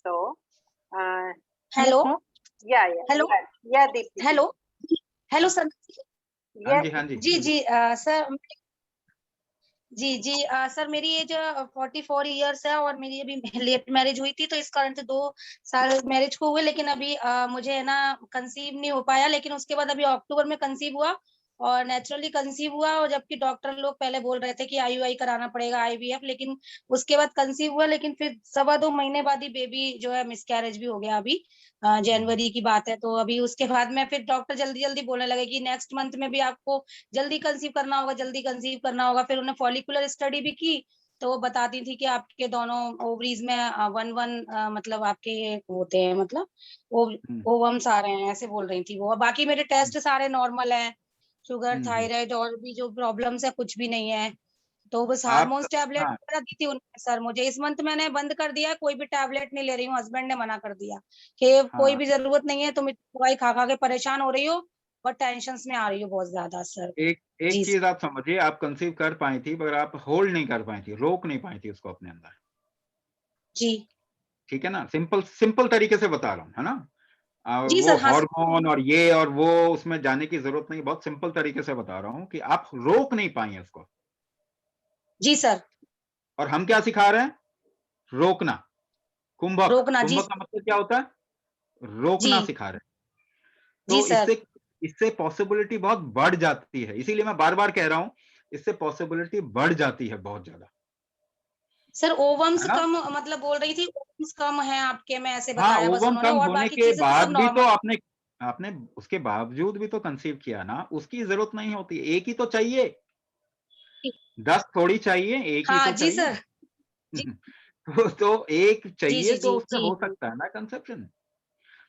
So, hello. Yeah. Hello. Yeah, Deepti. Hello. Hello, sir. Yes. Ji sir ji sir मेरी as 44 years है और मेरी अभी late marriage हुई थी, तो इस कारण से 2 साल मैरिज को हुए, लेकिन अभी मुझे है ना कंसीव नहीं हो पाया। लेकिन उसके बाद अभी अक्टूबर में कंसीव हुआ और नेचुरली कंसीव हुआ, और जबकि डॉक्टर लोग पहले बोल रहे थे कि IUI कराना पड़ेगा, IVF, लेकिन उसके बाद कंसीव हुआ। लेकिन फिर 2.25 महीने बाद ही बेबी जो है मिसकैरेज भी हो गया। अभी जनवरी की बात है, तो अभी उसके बाद में फिर डॉक्टर जल्दी बोलने लगे कि नेक्स्ट मंथ में भी आपको जल्दी कंसीव करना होगा। फिर उन्होंने फॉलिकुलर स्टडी भी की, तो वो बताती थी कि आपके दोनों ओवरीज में 1 मतलब आपके होते हैं, मतलब ओवम्स आ रहे हैं, ऐसे बोल रही थी वो। बाकी मेरे टेस्ट सारे नॉर्मल हैं, शुगर, थायराइड और भी जो प्रॉब्लम्स है कुछ भी नहीं है। तो बस हार्मोन्स टैबलेट वगैरह दी थी उन्होंने सर मुझे। इस मंथ मैंने बंद कर दिया, कोई भी टैबलेट नहीं ले रही हूँ। हस्बैंड ने मना कर दिया कि कोई भी जरूरत नहीं है, तुम दवाई खा के परेशान हो रही हो और टेंशंस में आ रही हो बहुत ज्यादा सर। एक चीज आप समझिए, आप कंसीव कर पाई थी, मगर आप होल्ड नहीं कर पाई थी, रोक नहीं पाई थी उसको अपने अंदर। जी ठीक है ना, सिंपल तरीके से बता रहा हूँ, है ना। जी वो सर, हाँ हार्मोन और ये और वो उसमें जाने की जरूरत नहीं, बहुत सिंपल तरीके से बता रहा हूँ कि आप रोक नहीं पाई है उसको। जी सर। और हम क्या सिखा रहे हैं? रोकना। कुंभक का मतलब क्या होता है? रोकना सिखा रहे हैं। जी तो सर। इससे पॉसिबिलिटी बहुत बढ़ जाती है, इसीलिए मैं बार बार कह रहा हूँ, इससे पॉसिबिलिटी बढ़ जाती है बहुत ज्यादा, सर ओवम्स है ना। कम मतलब बोल रही थी, ओवम्स कम है आपके में, ऐसे हाँ, बताया बस ओवम उन्होंने, कम और होने बाकी के चीजें तो सब बाद भी तो नॉर्मल। आपने आपने उसके बावजूद भी तो कंसीव किया ना, उसकी जरूरत नहीं होती, एक ही तो चाहिए, 10 थोड़ी चाहिए, एक ही हाँ तो जी चाहिए। सर। जी तो एक जी चाहिए जी तो जी उससे जी हो जी। सकता है ना कंसेप्शन,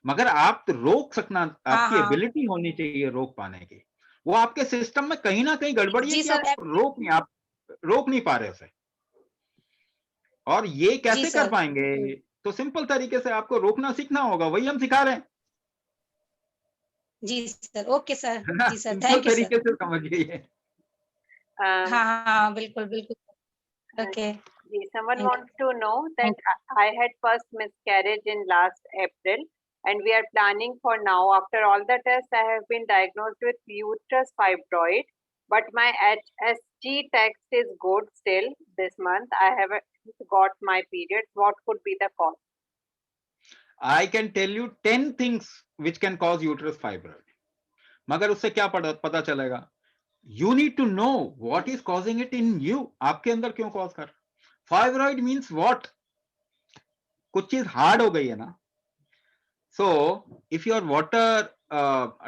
मगर आप रोक सकना, हाँ आपकी हाँ एबिलिटी होनी चाहिए रोक पाने की। वो आपके सिस्टम में कहीं ना कहीं गड़बड़ी है जी कि सर। आप रोक नहीं पा रहे उसे। और ये जी कैसे कर सर। पाएंगे? तो सिंपल तरीके से आपको रोकना सीखना होगा, वही हम सिखा रहे हैं, जी सर, ओके सर। है ना। जी sir, simple thank you sir. तरीके से समझिए ये। Um, हाँ हाँ हाँ, बिल्कुल बिल्कुल। Okay someone thank wants to know you. that I had first miscarriage in last April, and we are planning for now. After all the tests, I have been diagnosed with uterus fibroid, but my HSG test is good still. This month, I haven't got my period. What could be the cause? I can tell you 10 things which can cause uterus fibroid, मगर उससे क्या पता चलेगा? You need to know what is causing it in you. आपके अंदर क्यों cause कर? Fibroid means what? कुछ चीज हार्ड हो गई है ना। So if your water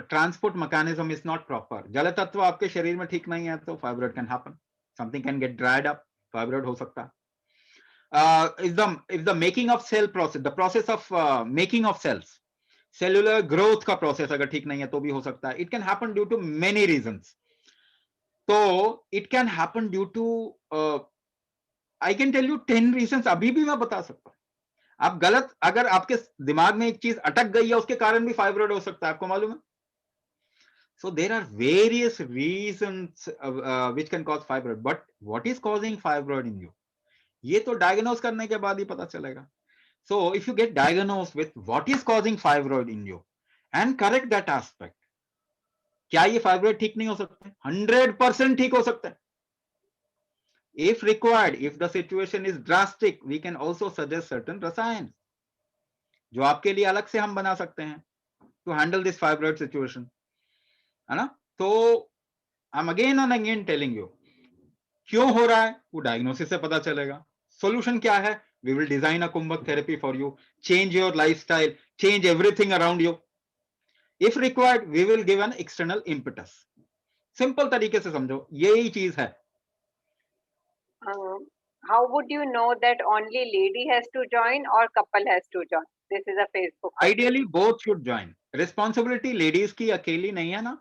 transport mechanism is not proper, जल तत्व आपके शरीर में ठीक नहीं है, तो fibroid can happen, something can get dried up, fibroid हो सकता है। if the making of cell process, the process of making of cells, cellular growth का process अगर ठीक नहीं है तो भी हो सकता है। It can happen due to many reasons. तो it can happen due to I can tell you 10 reasons, अभी भी मैं बता सकता हूँ। आप गलत, अगर आपके दिमाग में एक चीज अटक गई है, उसके कारण भी फाइब्रॉइड हो सकता है, आपको मालूम है। So there are various reasons which can cause fibroid, but what is causing fibroid in you? ये तो डायग्नोस करने के बाद ही पता चलेगा। So if you get diagnosed with what is causing fibroid in you and correct that aspect, क्या ये fibroid ठीक नहीं हो सकते? 100% ठीक हो सकते हैं। If required, if the situation is drastic, we can also suggest certain रसायन जो आपके लिए अलग से हम बना सकते हैं to handle this fibroid situation, है ना। तो I'm again and again telling you, क्यों हो रहा है वो डायग्नोसिस से पता चलेगा। सॉल्यूशन क्या है? We will design a कुंभक therapy for you, change your lifestyle, change everything around you. If required, we will give an external impetus. Simple तरीके से समझो, यही चीज है। How would you know that only lady has to join or couple has to join? This is a Facebook. Ideally, both should join. Responsibility ladies की अकेली नहीं है ना,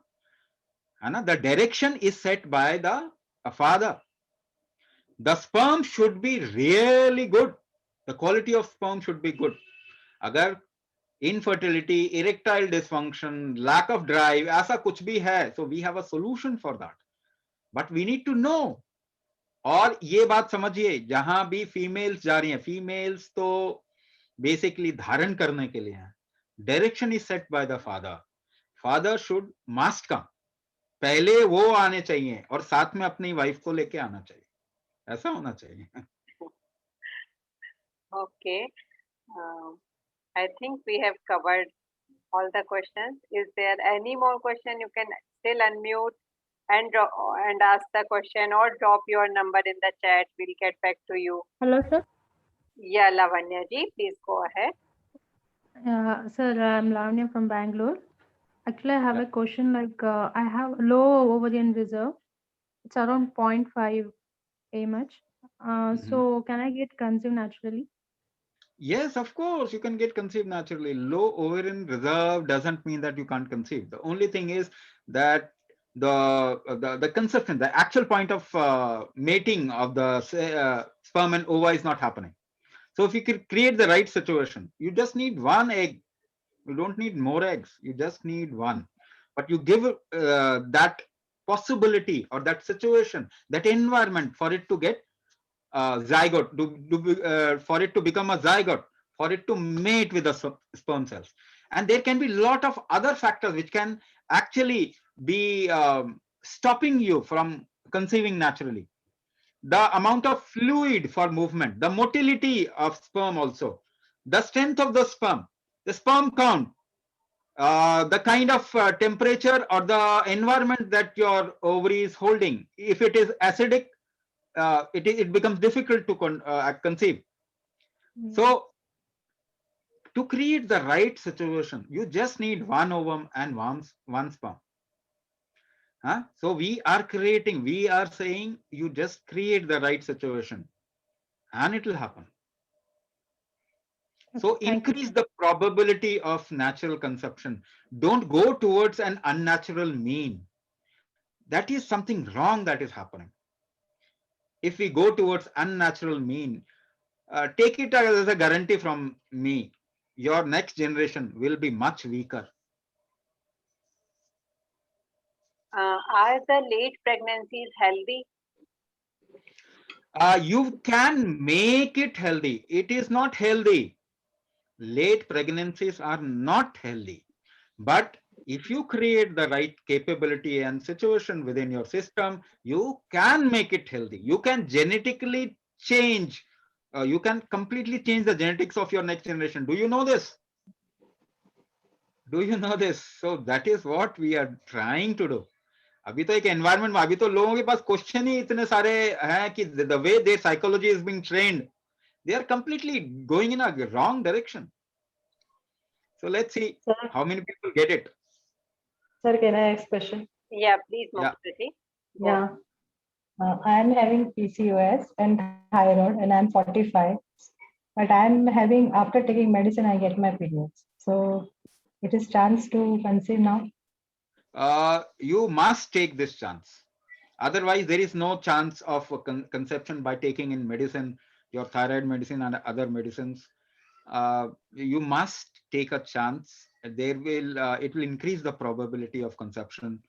है ना। The direction is set by the father. The sperm should be really good. The quality of sperm should be good. अगर infertility, erectile dysfunction, lack of drive, ऐसा कुछ भी है, so we have a solution for that. But we need to know. और ये बात समझिए, जहां भी फीमेल्स जा रही हैं, फीमेल्स तो बेसिकली धारण करने के लिए हैं। Direction is set by the father. Father should must come, पहले वो आने चाहिए और साथ में अपनी वाइफ को लेके आना चाहिए, ऐसा होना चाहिए। Okay. I think we have covered all the questions. Is there any more question? You can still unmute and ask the question or drop your number in the chat. We'll get back to you. Hello, sir. Yeah, Lavanya ji, please go ahead. Sir, I'm Lavanya from Bangalore. Actually, I have a question. Like, I have low ovarian reserve. It's around 0.5 AMH. So, can I get conceived naturally? Yes, of course, you can get conceived naturally. Low ovarian reserve doesn't mean that you can't conceive. The only thing is that the conception, the actual point of mating of the sperm and ova is not happening. So if you could create the right situation, you just need one egg. You don't need more eggs. You just need one. But you give that possibility or that situation, that environment for it to get zygote, for it to become a zygote, for it to mate with the sperm cells. And there can be a lot of other factors which can actually be stopping you from conceiving naturally. The amount of fluid for movement, the motility of sperm also, the strength of the sperm count, the kind of temperature or the environment that your ovary is holding. If it is acidic, it becomes difficult to conceive. So to create the right situation, you just need one ovum and one sperm. So we are saying you just create the right situation and it will happen. So increase the probability of natural conception. Don't go towards an unnatural mean. That is something wrong that is happening. If we go towards unnatural mean, take it as a guarantee from me, your next generation will be much weaker. Are the late pregnancies healthy? You can make it healthy. It is not healthy. Late pregnancies are not healthy. But if you create the right capability and situation within your system, you can make it healthy. You can genetically change. You can completely change the genetics of your next generation. Do you know this? Do you know this? So that is what we are trying to do. अभी तो एक environment में अभी तो लोगों के पास question ही इतने सारे हैं कि the way their psychology is being trained, they are completely going in a wrong direction. So let's see how many people get it. Sir, can I ask question? Yeah, please, Yeah. Mukti. Yeah. I am having PCOS and thyroid and I'm 45. But I'm having, after taking medicine, I get my periods. So it is chance to conceive now? You must take this chance. Otherwise, there is no chance of conception by taking in medicine, your thyroid medicine and other medicines. You must take a chance. There will it will increase the probability of conception.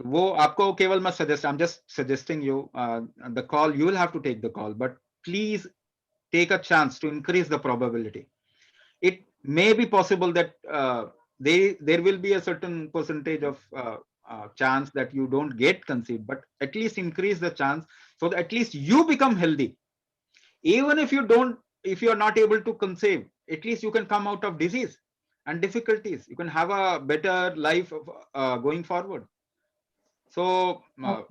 वो आपको केवल मैं suggest, I'm just suggesting you the call. You will have to take the call, but please take a chance to increase the probability. It may be possible that there will be a certain percentage of chance that you don't get conceived, but at least increase the chance so that at least you become healthy. Even if you are not able to conceive, at least you can come out of disease and difficulties. You can have a better life going forward. So of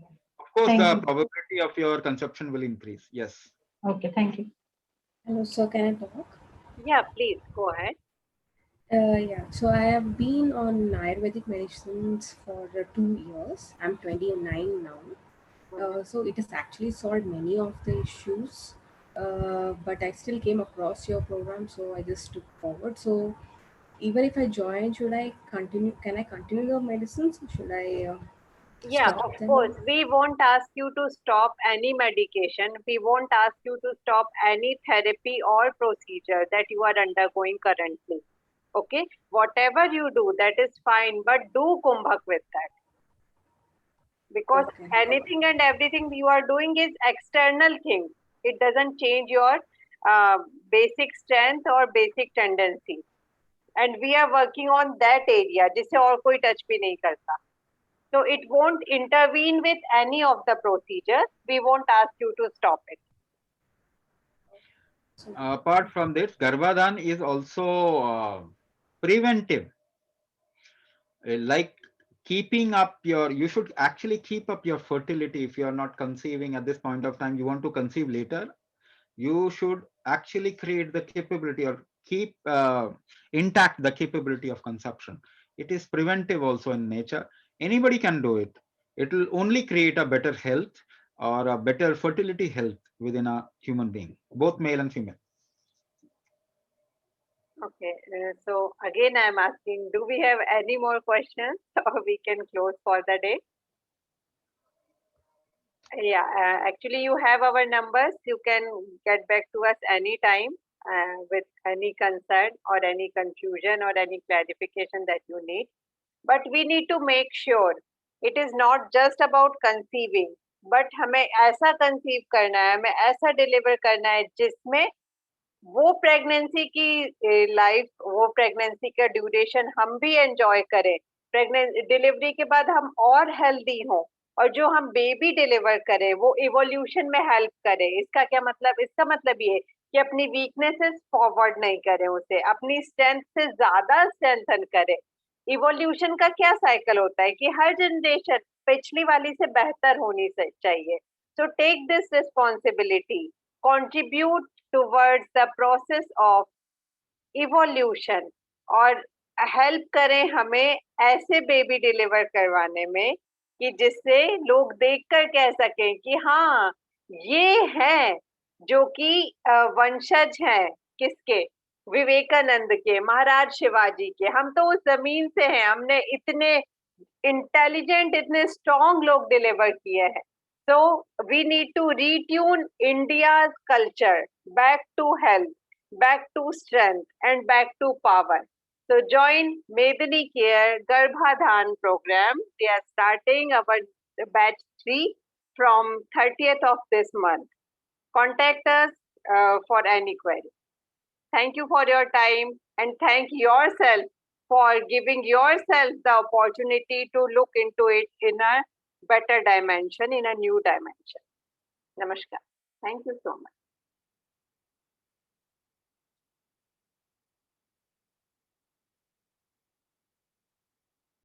course, the probability of your conception will increase. Yes. Okay, thank you. Hello, sir, can I talk? Yeah, please go ahead. Yeah, so I have been on Ayurvedic medicines for 2 years. I'm 29 now. So it has actually solved many of the issues, but I still came across your program, so I just took forward. So even if I join, should I continue? Can I continue the medicines? Should I? Yeah, of course. We won't ask you to stop any medication. We won't ask you to stop any therapy or procedure that you are undergoing currently. Okay, whatever you do, that is fine, but do kumbhak with that. Because anything and everything you are doing is external thing. It doesn't change your basic strength or basic tendency. And we are working on that area, जिसे और कोई touch भी नहीं करता. So it won't intervene with any of the procedures. We won't ask you to stop it. Apart from this, Garbhadan is also preventive. Like keeping up you should actually keep up your fertility. If you are not conceiving at this point of time, you want to conceive later, you should actually create the capability or keep intact the capability of conception. It is preventive also in nature. Anybody can do it. It will only create a better health or a better fertility health within a human being, both male and female. Okay, so again I am asking, do we have any more questions or we can close for the day? Yeah, actually you have our numbers. You can get back to us anytime with any concern or any confusion or any clarification that you need. But we need to make sure it is not just about conceiving, but हमें ऐसा conceive करना है, हमें ऐसा deliver करना है जिसमें वो प्रेगनेंसी की लाइफ, वो प्रेगनेंसी का ड्यूरेशन हम भी एंजॉय करें, डिलीवरी के बाद हम और हेल्दी हों, और जो हम बेबी डिलीवर करें वो इवोल्यूशन में हेल्प करे. इसका क्या मतलब? इसका मतलब ये कि अपनी वीकनेसेस फॉरवर्ड नहीं करें, उसे अपनी स्ट्रेंथ से ज्यादा स्ट्रेंथन करें. इवोल्यूशन का क्या साइकिल होता है कि हर जनरेशन पिछली वाली से बेहतर होनी चाहिए. So take this responsibility, contribute towards the process of evolution और हेल्प करें हमें ऐसे बेबी डिलीवर करवाने में कि जिससे लोग देखकर कह सकें कि हाँ ये है जो कि वंशज हैं किसके, विवेकानंद के, महाराज शिवाजी के. हम तो उस जमीन से हैं, हमने इतने इंटेलिजेंट, इतने स्ट्रॉन्ग लोग डिलीवर किए हैं. So we need to retune India's culture back to health, back to strength, and back to power. So join Medini Care Garbhadhan program. We are starting our batch 3 from 30th of this month. Contact us for any query. Thank you for your time and thank yourself for giving yourself the opportunity to look into it in a better dimension, in a new dimension. Namaskar. Thank you so much.